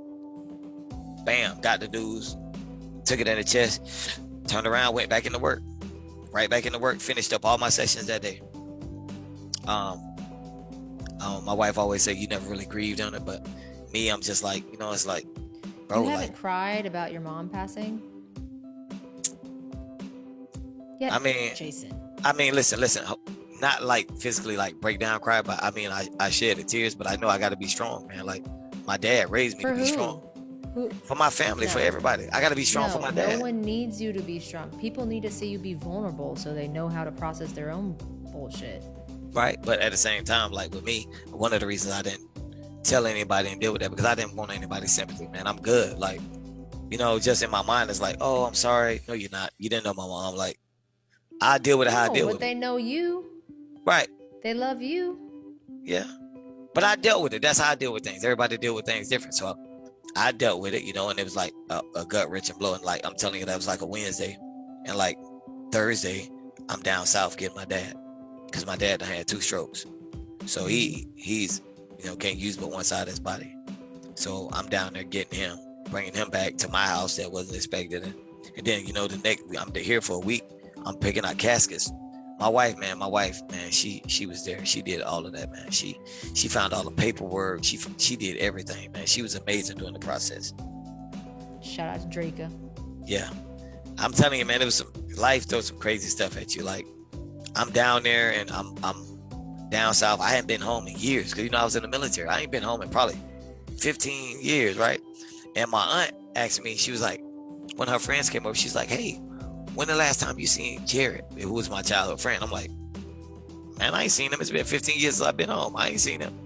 Speaker 2: Bam, got the news. Took it in the chest. Turned around, went back into work. Right back into work. Finished up all my sessions that day. My wife always said you never really grieved on it, but me, I'm just like, it's like, bro.
Speaker 1: You haven't cried about your mom passing? Yeah.
Speaker 2: I mean,
Speaker 1: Jason.
Speaker 2: I mean, listen. Not like physically like break down, cry, but I mean, I shed the tears, but I know I got to be strong, man. Like, my dad raised me to be strong. For my family, for everybody. I got to be strong for my dad.
Speaker 1: No one needs you to be strong. People need to see you be vulnerable so they know how to process their own bullshit.
Speaker 2: Right. But at the same time, like with me, one of the reasons I didn't tell anybody and deal with that because I didn't want anybody's sympathy, man. I'm good. Like, just in my mind, it's like, oh, I'm sorry. No, you're not. You didn't know my mom. Like, I deal with it how I deal with it.
Speaker 1: But they know you.
Speaker 2: Right.
Speaker 1: They love you.
Speaker 2: Yeah. But I dealt with it. That's how I deal with things. Everybody deal with things different. So I dealt with it, and it was like a gut wrenching blow. And like, I'm telling you, that was like a Wednesday. And like Thursday, I'm down south getting my dad, because my dad done had 2 strokes. So he's can't use but one side of his body. So I'm down there getting him, bringing him back to my house that wasn't expected. And then, the next, I'm here for a week. I'm picking out caskets. My wife, man, she was there. She did all of that, man. She found all the paperwork. She did everything, man. She was amazing during the process.
Speaker 1: Shout out to Drake.
Speaker 2: Yeah. I'm telling you, man, it was life throws some crazy stuff at you. Like, I'm down there and I'm down south. I hadn't been home in years because, I was in the military. I ain't been home in probably 15 years, right? And my aunt asked me, she was like, when her friends came over, she's like, hey, when the last time you seen Jared, who was my childhood friend? I'm like, man, I ain't seen him. It's been 15 years since I've been home. I ain't seen him.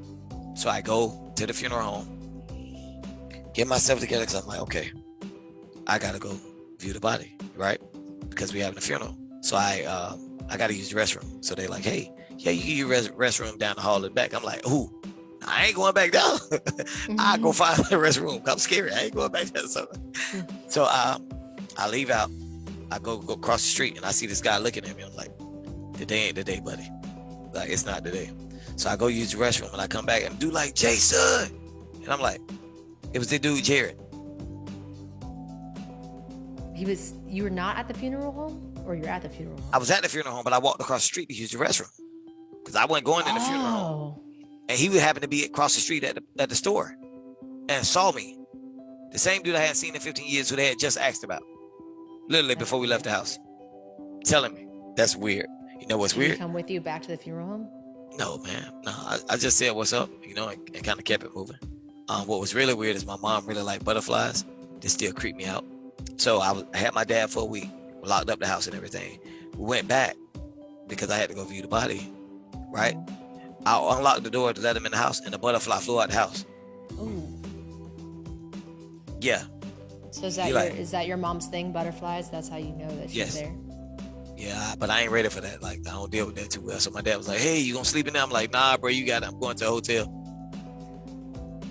Speaker 2: So I go to the funeral home, get myself together, because I'm like, okay, I got to go view the body, right? Because we having a funeral. So I got to use the restroom. So they like, hey, yeah, you can use the restroom down the hall and back. I'm like, ooh, I ain't going back down. I go find the restroom. I'm scared. I ain't going back there. So I leave out. I go across the street and I see this guy looking at me. I'm like, today ain't the day, buddy. Like, it's not the day. So I go use the restroom and I come back and do like, Jason. And I'm like, it was the dude, Jared.
Speaker 1: You were not at the funeral home, or you're at the funeral home?
Speaker 2: I was at the funeral home, but I walked across the street to use the restroom because I wasn't going in the funeral home. And he would happen to be across the street at the store and saw me. The same dude I hadn't seen in 15 years who they had just asked about. Literally before we left the house. Telling me. That's weird. You know what's weird?
Speaker 1: Did he come with you back to the funeral home?
Speaker 2: No, man. No, I just said what's up, and kind of kept it moving. What was really weird is my mom really liked butterflies. They still creep me out. So I had my dad for a week. We locked up the house and everything. We went back because I had to go view the body. Right? I unlocked the door to let him in the house, and the butterfly flew out the house.
Speaker 1: Ooh.
Speaker 2: Yeah.
Speaker 1: So is that your mom's thing, butterflies? That's how you know that she's there?
Speaker 2: Yeah, but I ain't ready for that. Like, I don't deal with that too well. So my dad was like, hey, you gonna sleep in there? I'm like, nah, bro, you got it. I'm going to a hotel.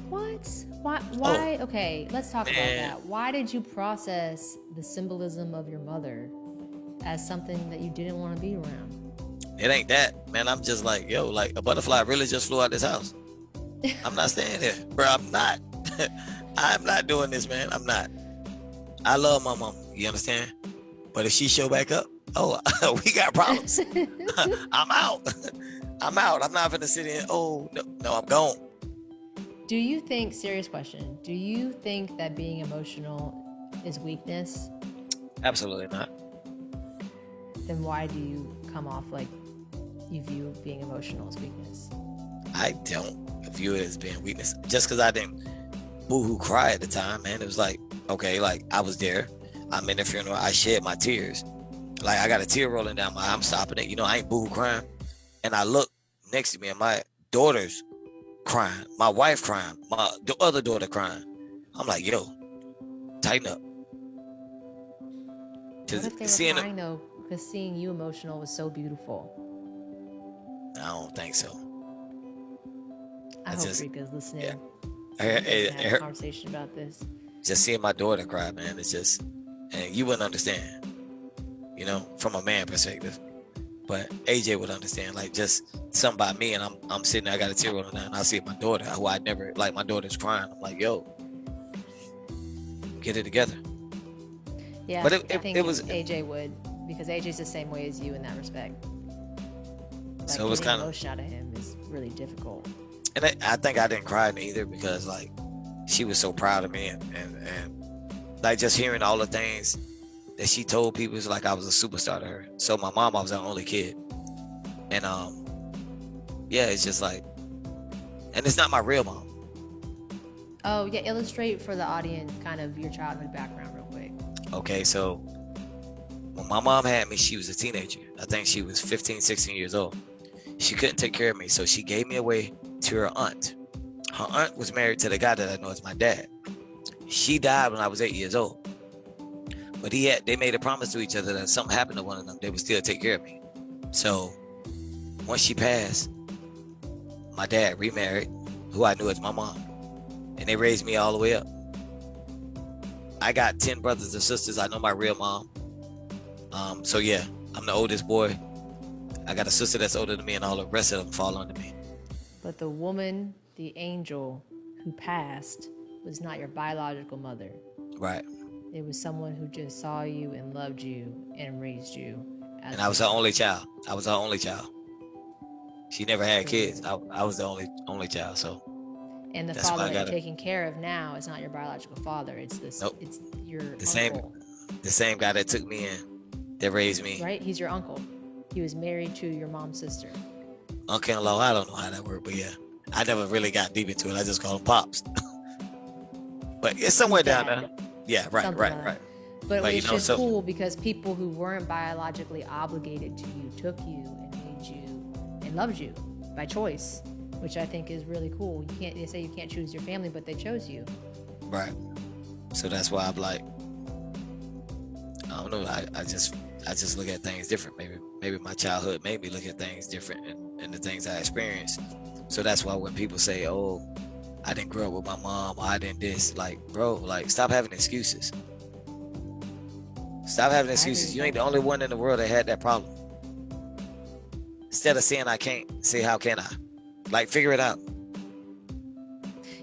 Speaker 1: What? Why? Oh, okay, let's talk about that. Why did you process the symbolism of your mother as something that you didn't want to be around?
Speaker 2: It ain't that, man. I'm just like, yo, like a butterfly really just flew out this house. I'm not staying here, bro. I'm not. I'm not doing this, man. I'm not. I love my mom. You understand? But if she show back up, we got problems. I'm out. I'm not gonna sit in. Oh no, I'm gone.
Speaker 1: Do you think? Serious question. Do you think that being emotional is weakness?
Speaker 2: Absolutely not.
Speaker 1: Then why do you come off like you view being emotional as weakness?
Speaker 2: I don't view it as being weakness. Just because I didn't boo-hoo cry at the time, man. It was like, okay, like I was there. I'm in the funeral. I shed my tears. Like I got a tear rolling down my eye. I'm stopping it. I ain't boo-hoo crying. And I look next to me and my daughter's crying. My wife crying. The other daughter crying. I'm like, yo, tighten up.
Speaker 1: What if they were crying though? Because seeing you emotional was so beautiful.
Speaker 2: I don't think so.
Speaker 1: I hope Rika's listening.
Speaker 2: Yeah.
Speaker 1: Have a conversation about this.
Speaker 2: Just seeing my daughter cry, man, it's just, and you wouldn't understand, from a man perspective. But AJ would understand, like just something by me, and I'm sitting there, I got a tear rolling down, and I see my daughter, who I never, like my daughter's crying. I'm like, yo, get it together.
Speaker 1: Yeah,
Speaker 2: but
Speaker 1: I think AJ would, because AJ's the same way as you in that respect. Like,
Speaker 2: so it was kind of
Speaker 1: emotion out of him is really difficult.
Speaker 2: And I think I didn't cry either because like she was so proud of me, and like just hearing all the things that she told people, is like I was a superstar to her. So my mom, I was her only kid, and it's just like, and it's not my real mom.
Speaker 1: Oh yeah, illustrate for the audience kind of your childhood background real quick.
Speaker 2: Okay, so when my mom had me, she was a teenager. I think she was 15, 16 years old. She couldn't take care of me, so she gave me away to her aunt. Her aunt was married to the guy that I know is my dad. She died when I was 8 years old. But they made a promise to each other that if something happened to one of them, they would still take care of me. So once she passed, my dad remarried, who I knew as my mom. And they raised me all the way up. I got 10 brothers and sisters. I know my real mom. So yeah, I'm the oldest boy. I got a sister that's older than me, and all the rest of them fall under me.
Speaker 1: But the woman, the angel who passed, was not your biological mother.
Speaker 2: Right.
Speaker 1: It was someone who just saw you and loved you and raised you.
Speaker 2: And I was her only child. She never had kids. I was the only child. So.
Speaker 1: And the father that you're taking care of now is not your biological father. It's this. Nope. It's your uncle.
Speaker 2: The same guy that took me in, that raised me.
Speaker 1: Right. He's your uncle. He was married to your mom's sister.
Speaker 2: Uncle-in-law. I don't know how that worked, but yeah, I never really got deep into it. I just call him pops. But it's somewhere down there. Yeah. Right.
Speaker 1: But it's just cool because people who weren't biologically obligated to you took you and made you and loved you by choice, which I think is really cool. They say you can't choose your family, but they chose you.
Speaker 2: Right. So that's why I'm like, I don't know. I just look at things different. Maybe my childhood made me look at things different and the things I experienced. So that's why when people say, "Oh, I didn't grow up with my mom," or "I didn't this," like, bro, like, stop having excuses. Stop having excuses. You ain't the only one in the world that had that problem. Instead of saying I can't, say how can I? Like, figure it out.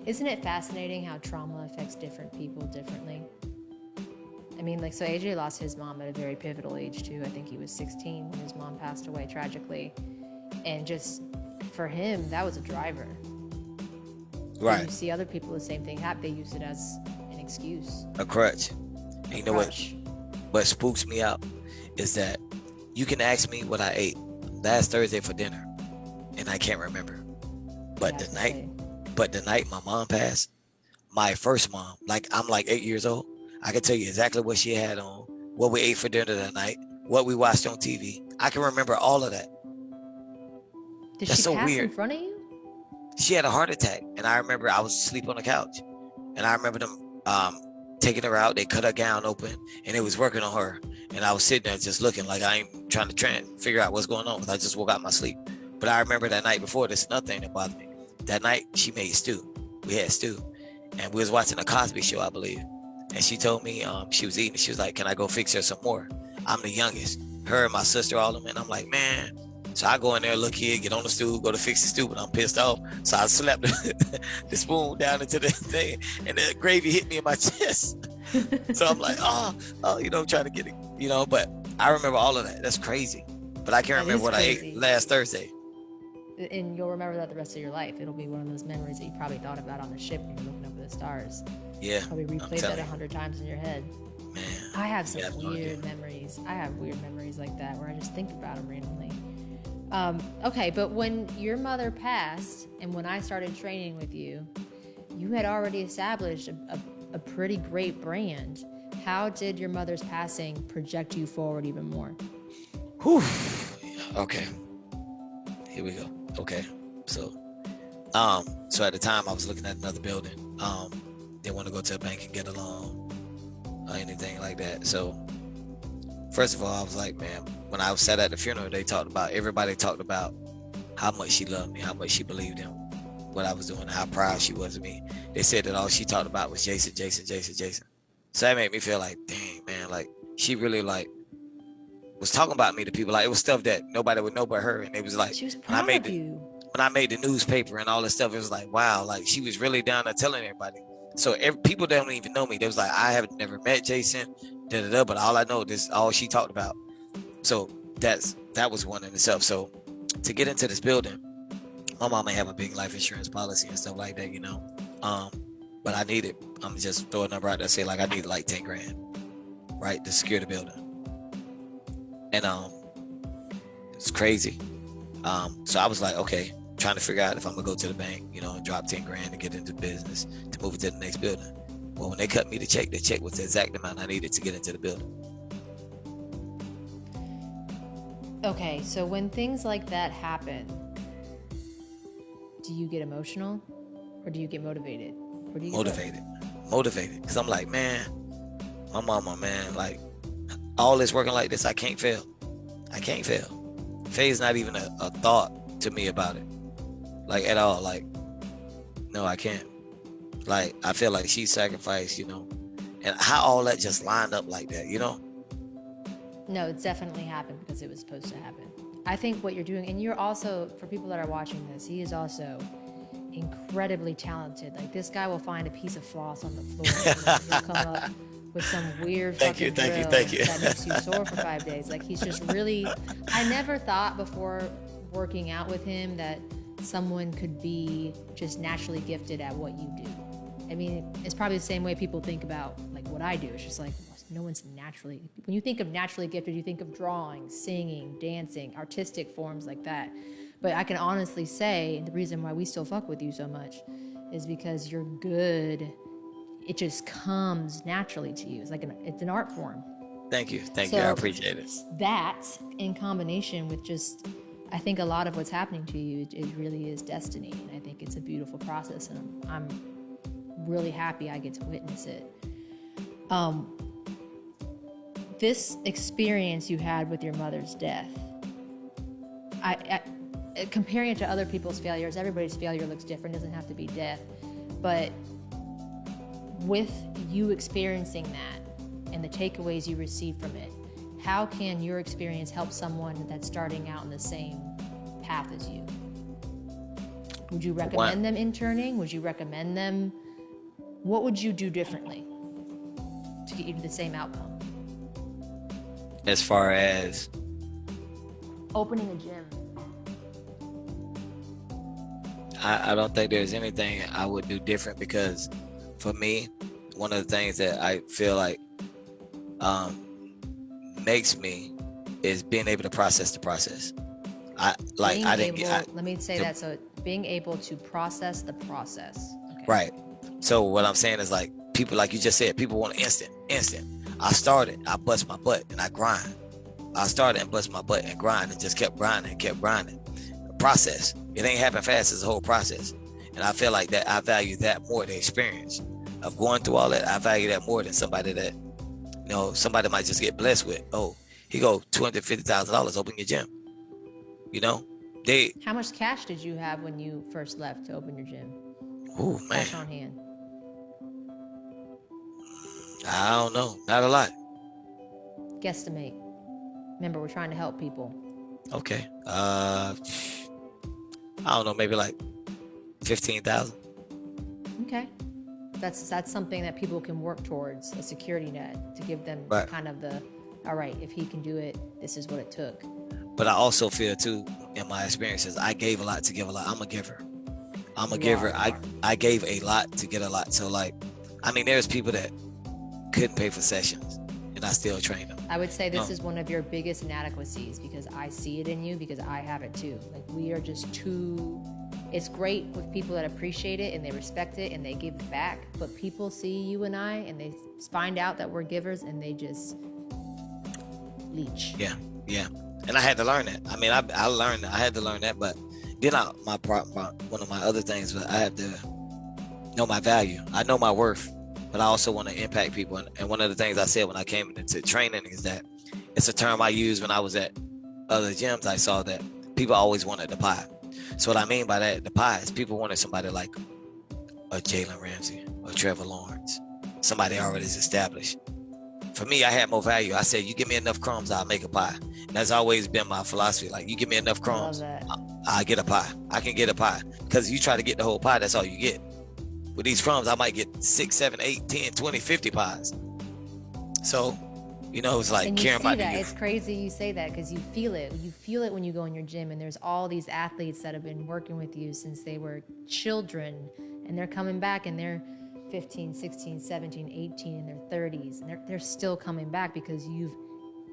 Speaker 1: Isn't it fascinating how trauma affects different people differently? I mean, like, so AJ lost his mom at a very pivotal age too. I think he was 16 when his mom passed away tragically. And just for him, that was a driver.
Speaker 2: Right.
Speaker 1: And you see other people, the same thing happen. They use it as an excuse.
Speaker 2: A crutch. And you know what spooks me out is that you can ask me what I ate last Thursday for dinner, and I can't remember. But the night my mom passed, my first mom, like, I'm like 8 years old, I can tell you exactly what she had on, what we ate for dinner that night, what we watched on TV. I can remember all of that.
Speaker 1: Did she pass in front of you?
Speaker 2: She had a heart attack, and I remember I was asleep on the couch, and I remember them taking her out. They cut her gown open, and it was working on her, and I was sitting there just looking like I ain't trying to figure out what's going on, because I just woke out of my sleep. But I remember that night before, there's nothing that bothered me. That night, she made stew. We had stew, and we was watching a Cosby show, I believe, and she told me she was eating. She was like, "Can I go fix her some more?" I'm the youngest. Her and my sister, all of them, and I'm like, man. So I go in there, look here, get on the stool, go to fix the stew, but I'm pissed off. So I slapped the spoon down into the thing, and the gravy hit me in my chest. So I'm like, oh, trying to get it, but I remember all of that. That's crazy. But I can't remember what I ate last Thursday.
Speaker 1: And you'll remember that the rest of your life. It'll be one of those memories that you probably thought about on the ship when you're looking up at the stars.
Speaker 2: Yeah.
Speaker 1: Probably replayed that 100 times in your head.
Speaker 2: Man.
Speaker 1: I have some weird memories. I have weird memories like that where I just think about them randomly. Okay, but when your mother passed and when I started training with you, you had already established a pretty great brand. How did your mother's passing project you forward even more?
Speaker 2: Whew. Okay. Here we go. Okay. So at the time I was looking at another building. Didn't want to go to a bank and get a loan or anything like that. So first of all, I was like, man, when I sat at the funeral, everybody talked about how much she loved me, how much she believed in what I was doing, how proud she was of me. They said that all she talked about was Jason. So that made me feel like, dang, man, like, she really, like, was talking about me to people. Like, it was stuff that nobody would know but her. And it was like,
Speaker 1: she was proud of you.
Speaker 2: When I made the newspaper and all this stuff, it was like, wow, like, she was really down there telling everybody. So people don't even know me. They was like, I have never met Jason, but all I know is all she talked about. So that was one in itself. So to get into this building, my mom may have a big life insurance policy and stuff like that, but I needed, I'm just throwing a number out there, say like I needed like 10 grand, right, to secure the building. And it's crazy. So I was like, okay, trying to figure out if I'm gonna go to the bank, and drop 10 grand to get into business to move it to the next building. Well, when they cut me the check was the exact amount I needed to get into the building.
Speaker 1: Okay, so when things like that happen, do you get emotional or do you get motivated? Or do you
Speaker 2: Motivated. Because I'm like, man, my mama, man, like, all this working like this, I can't fail. Fail's not even a thought to me about it. Like, at all. Like, no, I can't. Like, I feel like she sacrificed, and how all that just lined up like that,
Speaker 1: No, it's definitely happened because it was supposed to happen. I think what you're doing, and you're also, for people that are watching this, he is also incredibly talented. Like, this guy will find a piece of floss on the floor and he'll come up with some weird fucking drill
Speaker 2: thank you.
Speaker 1: that makes you sore for 5 days. Like, he's just really, I never thought before working out with him that someone could be just naturally gifted at what you do. I mean, it's probably the same way people think about like what I do. It's just like, no one's naturally, when you think of naturally gifted, you think of drawing, singing, dancing, artistic forms like that. But I can honestly say the reason why we still fuck with you so much is because you're good. It just comes naturally to you. It's like it's an art form.
Speaker 2: Thank you. I appreciate it.
Speaker 1: That in combination with just, I think a lot of what's happening to you, it really is destiny. And I think it's a beautiful process, and I'm really happy I get to witness it. This experience you had with your mother's death, I comparing it to other people's failures, everybody's failure looks different. It doesn't have to be death, but with you experiencing that and the takeaways you receive from it, how can your experience help someone that's starting out in the same path as you? Would you recommend them interning? Would you recommend them? What would you do differently to get you to the same outcome?
Speaker 2: As far as
Speaker 1: opening a gym.
Speaker 2: I don't think there's anything I would do different, because for me, one of the things that I feel like makes me is being able to process the process.
Speaker 1: Let me say that. So being able to process the process. Okay.
Speaker 2: Right. So what I'm saying is, like, people, like you just said, people want instant. I started, I bust my butt and I grind. I started and bust my butt and grind and just kept grinding. Process. It ain't happen fast. It's a whole process. And I feel like that I value that more, the experience of going through all that. I value that more than somebody that, you know, somebody might just get blessed with, oh, he go $250,000, open your gym. You know,
Speaker 1: How much cash did you have when you first left to open your gym?
Speaker 2: Oh man.
Speaker 1: Cash on hand.
Speaker 2: I don't know. Not a lot.
Speaker 1: Guesstimate. Remember, we're trying to help people.
Speaker 2: Okay. I don't know. Maybe like 15,000.
Speaker 1: Okay. That's something that people can work towards, a security net to give them kind of the, all right, if he can do it, this is what it took.
Speaker 2: But I also feel too, in my experiences, I gave a lot to give a lot. I'm a giver. I gave a lot to get a lot. So like, I mean, there's people that couldn't pay for sessions and I still train them.
Speaker 1: I would say this is one of your biggest inadequacies, because I see it in you, because I have it too. Like, we are just too, it's great with people that appreciate it and they respect it and they give back, but people see you and I and they find out that we're givers and they just leech.
Speaker 2: Yeah. And I had to learn that. I mean, I learned that. I had to learn that, but then one of my other things was I have to know my value. I know my worth, but I also want to impact people. And one of the things I said when I came into training is that it's a term I used when I was at other gyms. I saw that people always wanted the pie. So what I mean by that, the pie, is people wanted somebody like a Jalen Ramsey or Trevor Lawrence, somebody already established. For me, I had more value. I said, you give me enough crumbs, I'll make a pie. And that's always been my philosophy. Like, you give me enough crumbs, I'll get a pie. I can get a pie. Because you try to get the whole pie, that's all you get. With these crumbs, I might get 6, 7, 8, 10, 20, 50 pies. So, you know, it's like caring about
Speaker 1: that. It's crazy you say that, because you feel it. You feel it when you go in your gym, and there's all these athletes that have been working with you since they were children, and they're coming back and they're 15, 16, 17, 18 in their 30s, and they're still coming back because you've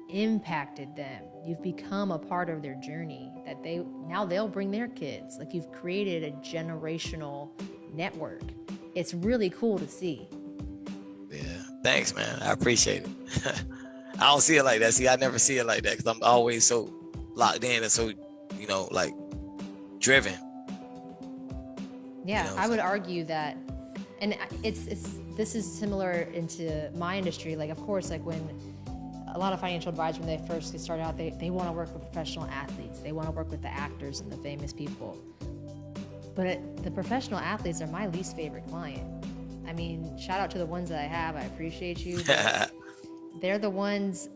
Speaker 1: impacted them. You've become a part of their journey, that they'll bring their kids. Like, you've created a generational network. It's really cool to see.
Speaker 2: Yeah, thanks, man. I appreciate it. I don't see it like that. See, I never see it like that, because I'm always so locked in and so, you know, like, driven.
Speaker 1: Yeah, you know, I would argue that, and this is similar into my industry. Like, of course, like when a lot of financial advisors, when they first get started out, they want to work with professional athletes. They want to work with the actors and the famous people. But the professional athletes are my least favorite client. I mean, shout out to the ones that I have. I appreciate you. They're the ones,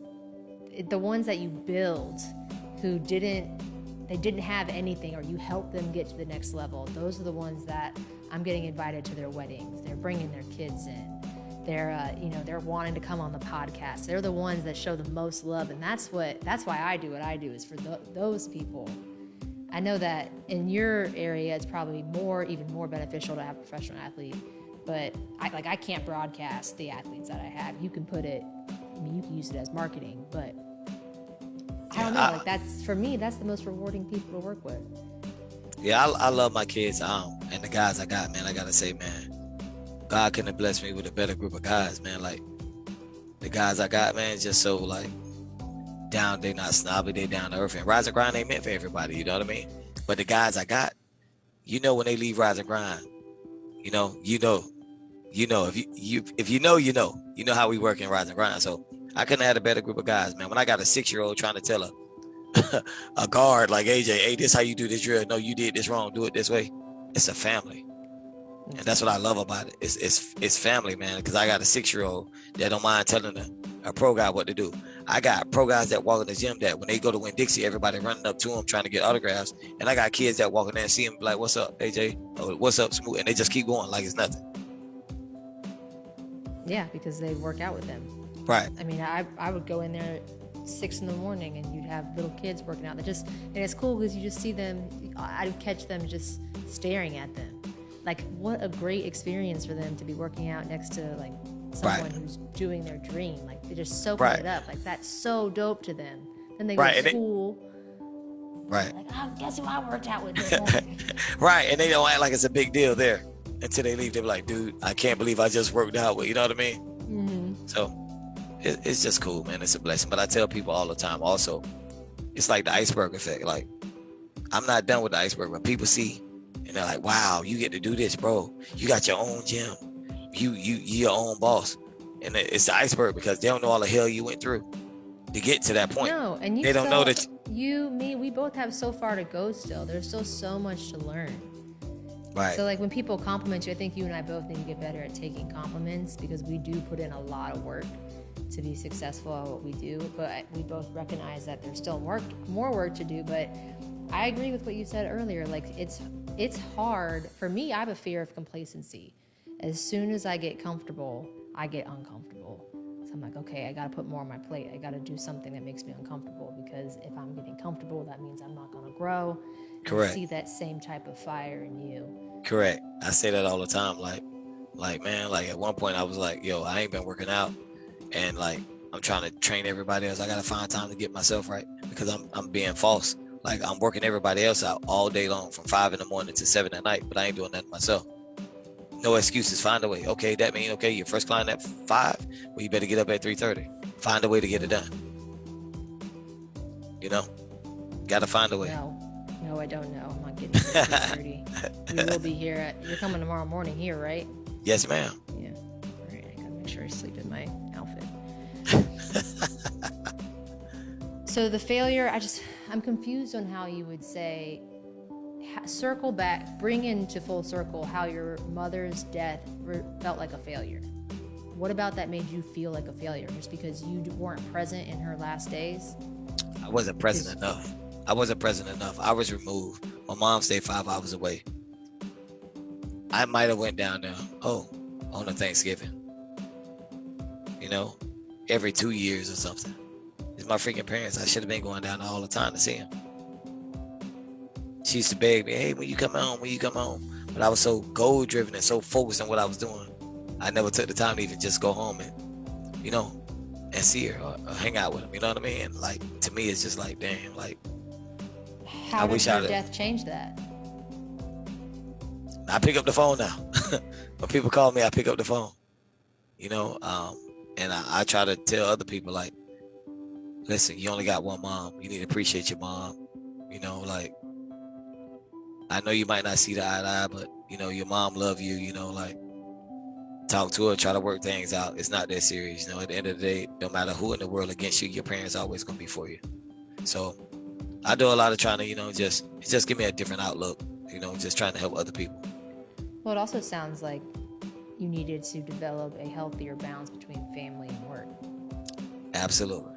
Speaker 1: the ones that you build who didn't have anything, or you help them get to the next level, those are the ones that I'm getting invited to their weddings. They're bringing their kids in. They're wanting to come on the podcast. They're the ones that show the most love, and that's why I do what I do, is for those people. I know that in your area, it's probably even more beneficial to have a professional athlete, but I can't broadcast the athletes that I have. You can you can use it as marketing, but I don't know. That's, for me, that's the most rewarding people to work with.
Speaker 2: Yeah, I love my kids, and the guys I got, man. I gotta say, man, God couldn't have blessed me with a better group of guys, man. Like, the guys I got, man, just so, like, down. They not snobby, they down to earth. And Rise and Grind ain't meant for everybody, you know what I mean? But the guys I got, when they leave Rise and Grind, you know if you know how we work in Rise and Grind. So I couldn't have had a better group of guys, man. When I got a 6-year-old trying to tell a guard like AJ, hey, this how you do this drill. No, you did this wrong. Do it this way. It's a family. And that's what I love about it. It's family, man. Because I got a 6-year-old that don't mind telling a pro guy what to do. I got pro guys that walk in the gym that when they go to Win Dixie, everybody running up to them trying to get autographs. And I got kids that walk in there and see him like, "What's up, AJ? Oh, what's up, Smooth?" And they just keep going like it's nothing.
Speaker 1: Yeah, because they work out with them.
Speaker 2: Right.
Speaker 1: I mean, I would go in there at 6 a.m. and you'd have little kids working out. And it's cool because you just see them. I'd catch them just staring at them. Like, what a great experience for them to be working out next to, like, someone who's doing their dream. Like, they're just soaking it up. Like, that's so dope to them. Then they go to school.
Speaker 2: Like,
Speaker 1: oh, guess who I worked out with today?
Speaker 2: Right. And they don't act like it's a big deal there until they leave. They're like, dude, I can't believe I just worked out with, you know what I mean?
Speaker 1: Mm-hmm.
Speaker 2: So it's just cool, man. It's a blessing. But I tell people all the time also, it's like the iceberg effect. Like, I'm not done with the iceberg, but people see and they're like, wow, you get to do this, bro. You got your own gym. You your own boss. And it's the iceberg because they don't know all the hell you went through to get to that point.
Speaker 1: No, and
Speaker 2: they don't know that
Speaker 1: we both have so far to go still. There's still so much to learn.
Speaker 2: Right.
Speaker 1: So, like, when people compliment you, I think you and I both need to get better at taking compliments, because we do put in a lot of work to be successful at what we do. But we both recognize that there's still more work to do. But I agree with what you said earlier. Like, it's hard. For me, I have a fear of complacency. As soon as I get comfortable, I get uncomfortable. So I'm like, okay, I got to put more on my plate. I got to do something that makes me uncomfortable, because if I'm getting comfortable, that means I'm not going to grow.
Speaker 2: Correct.
Speaker 1: I see that same type of fire in you.
Speaker 2: Correct. I say that all the time. Like, man, like, at one point I was like, yo, I ain't been working out, and like, I'm trying to train everybody else. I got to find time to get myself right, because I'm being false. Like, I'm working everybody else out all day long from 5 a.m. to 7 p.m, but I ain't doing nothing myself. No excuses. Find a way. Okay, that means, okay, your first client at 5. Well, you better get up at 3:30. Find a way to get it done. You know, got to find a way.
Speaker 1: No, I don't know. I'm not getting up at 3:30. We will be here you're coming tomorrow morning here, right?
Speaker 2: Yes, ma'am.
Speaker 1: Yeah. All right. I gotta make sure I sleep in my outfit. So the failure, I'm confused on how you would say, circle back, bring into full circle how your mother's death felt like a failure. What about that made you feel like a failure? Just because you weren't present in her last days?
Speaker 2: I wasn't present enough. I was removed. My mom stayed 5 hours away. I might have went down there, on a Thanksgiving. You know, every 2 years or something. It's my freaking parents. I should have been going down there all the time to see them. She used to beg me, hey, when you come home? But I was so goal-driven and so focused on what I was doing, I never took the time to even just go home and, and see her or hang out with them. You know what I mean? And, like, to me, it's just like, damn, like,
Speaker 1: how did her death change that?
Speaker 2: I pick up the phone now. When people call me, I pick up the phone. And I try to tell other people, like, listen, you only got one mom. You need to appreciate your mom. Like, I know you might not see the eye to eye, but, your mom love you, like, talk to her, try to work things out. It's not that serious. At the end of the day, no matter who in the world against you, your parents are always going to be for you. So I do a lot of trying to, just give me a different outlook, just trying to help other people.
Speaker 1: Well, it also sounds like you needed to develop a healthier balance between family and work.
Speaker 2: Absolutely.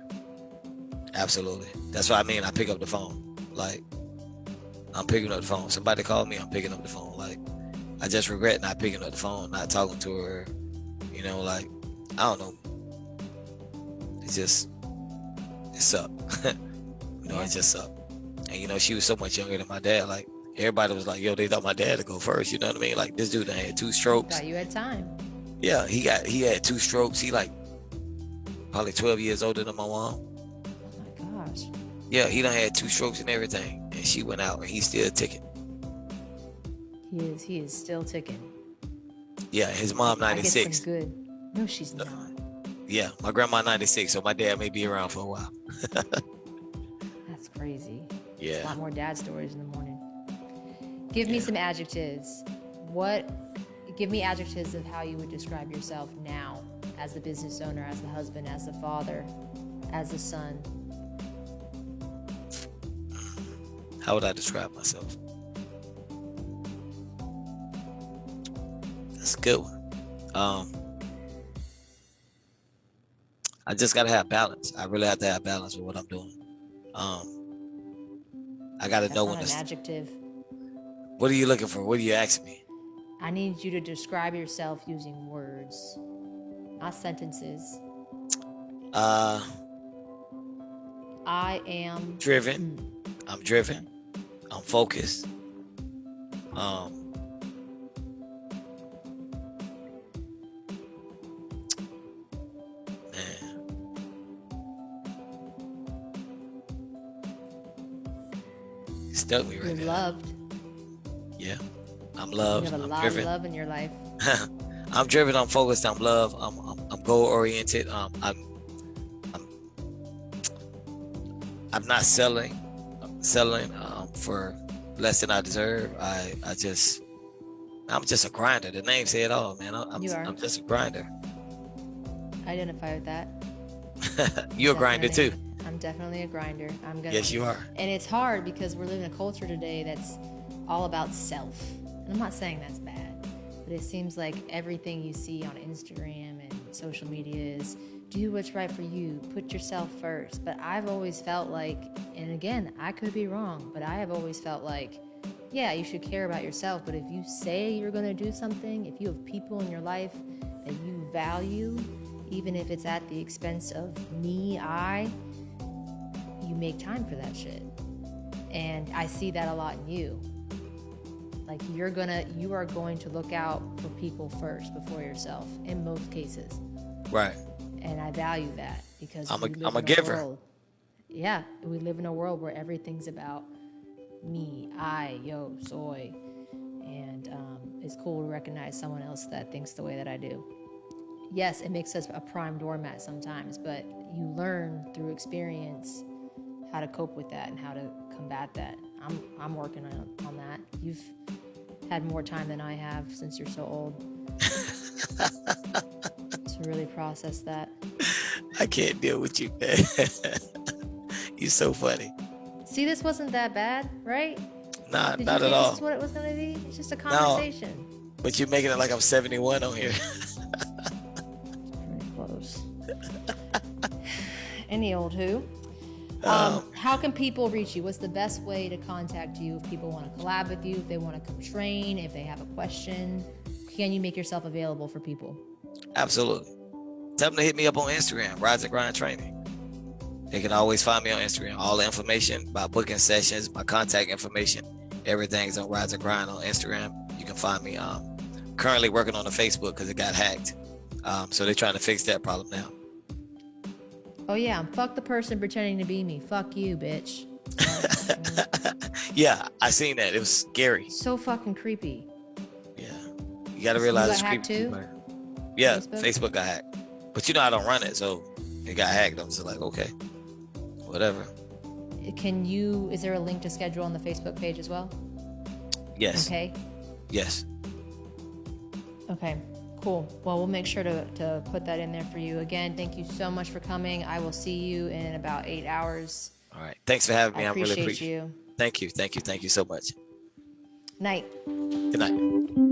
Speaker 2: Absolutely. That's what I mean. I pick up the phone. Like, I'm picking up the phone. Somebody called me, I'm picking up the phone. Like, I just regret not picking up the phone, not talking to her. You know, like, I don't know. It sucked. It just sucked. And, she was so much younger than my dad. Like, everybody was like, yo, they thought my dad would go first. You know what I mean? Like, this dude had 2 strokes.
Speaker 1: Thought you had time.
Speaker 2: Yeah, he had 2 strokes. He like probably 12 years older than my mom.
Speaker 1: Oh my gosh.
Speaker 2: Yeah, he done had 2 strokes and everything. And she went out and he's still ticking.
Speaker 1: He is still ticking.
Speaker 2: Yeah, his mom 96.
Speaker 1: I get some good. No, she's not.
Speaker 2: Yeah, my grandma 96, so my dad may be around for a while.
Speaker 1: That's crazy.
Speaker 2: Yeah.
Speaker 1: There's a lot more dad stories in the morning. Give me some adjectives. Give me adjectives of how you would describe yourself now as the business owner, as the husband, as the father, as the son.
Speaker 2: How would I describe myself? That's a good one. I just gotta have balance. I really have to have balance with what I'm doing. I gotta know when
Speaker 1: an adjective.
Speaker 2: What are you looking for? What are you asking me?
Speaker 1: I need you to describe yourself using words, not sentences.
Speaker 2: I
Speaker 1: am
Speaker 2: driven. I'm driven. I'm focused. Man. You stuck me right
Speaker 1: You're
Speaker 2: now.
Speaker 1: loved.
Speaker 2: Yeah. I'm loved.
Speaker 1: You have a lot of love in your life.
Speaker 2: I'm driven. I'm focused. I'm loved. I'm goal oriented. I'm not selling for less than I deserve. I'm just a grinder. The name say it all, man. I'm just a grinder.
Speaker 1: Identify with that.
Speaker 2: You're a grinder too.
Speaker 1: I'm definitely a grinder.
Speaker 2: Yes, you are.
Speaker 1: And it's hard because we're living in a culture today that's all about self. And I'm not saying that's bad, but it seems like everything you see on Instagram and social media is do what's right for you, put yourself first. But I've always felt like, and again, I could be wrong, but I have always felt like, yeah, you should care about yourself. But if you say you're going to do something, if you have people in your life that you value, even if it's at the expense of you make time for that shit. And I see that a lot in you. Like you are going to look out for people first before yourself in most cases.
Speaker 2: Right.
Speaker 1: And I value that because
Speaker 2: I'm a giver.
Speaker 1: Yeah, we live in a world where everything's about me, yo, soy, and it's cool to recognize someone else that thinks the way that I do. Yes, it makes us a prime doormat sometimes, but you learn through experience how to cope with that and how to combat that. I'm working on that. You've had more time than I have since you're so old to really process that.
Speaker 2: I can't deal with you, man. You're so funny.
Speaker 1: See, this wasn't that bad, right?
Speaker 2: Nah, not at all.
Speaker 1: This is what it was going to be? It's just a conversation.
Speaker 2: No, but you're making it like I'm 71 on here.
Speaker 1: Pretty close. Any old who. How can people reach you? What's the best way to contact you if people want to collab with you, if they want to come train, if they have a question? Can you make yourself available for people?
Speaker 2: Absolutely. Tell them to hit me up on Instagram, Rise and Grind Training. They can always find me on Instagram. All the information about booking sessions, my contact information, everything's on Rise and Grind on Instagram. You can find me. Currently working on the Facebook because it got hacked. So they're trying to fix that problem now.
Speaker 1: Oh yeah, fuck the person pretending to be me. Fuck you, bitch.
Speaker 2: Yeah, I seen that. It was scary.
Speaker 1: So fucking creepy.
Speaker 2: Yeah, you got to realize it's creepy
Speaker 1: too.
Speaker 2: Yeah, Facebook got hacked. But I don't run it, so it got hacked. I'm just like, okay, whatever.
Speaker 1: Is there a link to schedule on the Facebook page as well?
Speaker 2: Yes.
Speaker 1: Okay.
Speaker 2: Yes.
Speaker 1: Okay. Cool. Well, we'll make sure to put that in there for you. Again, thank you so much for coming. I will see you in about 8 hours.
Speaker 2: All right. Thanks for having me.
Speaker 1: I really appreciate you.
Speaker 2: Thank you. Thank you. Thank you so much.
Speaker 1: Night.
Speaker 2: Good night.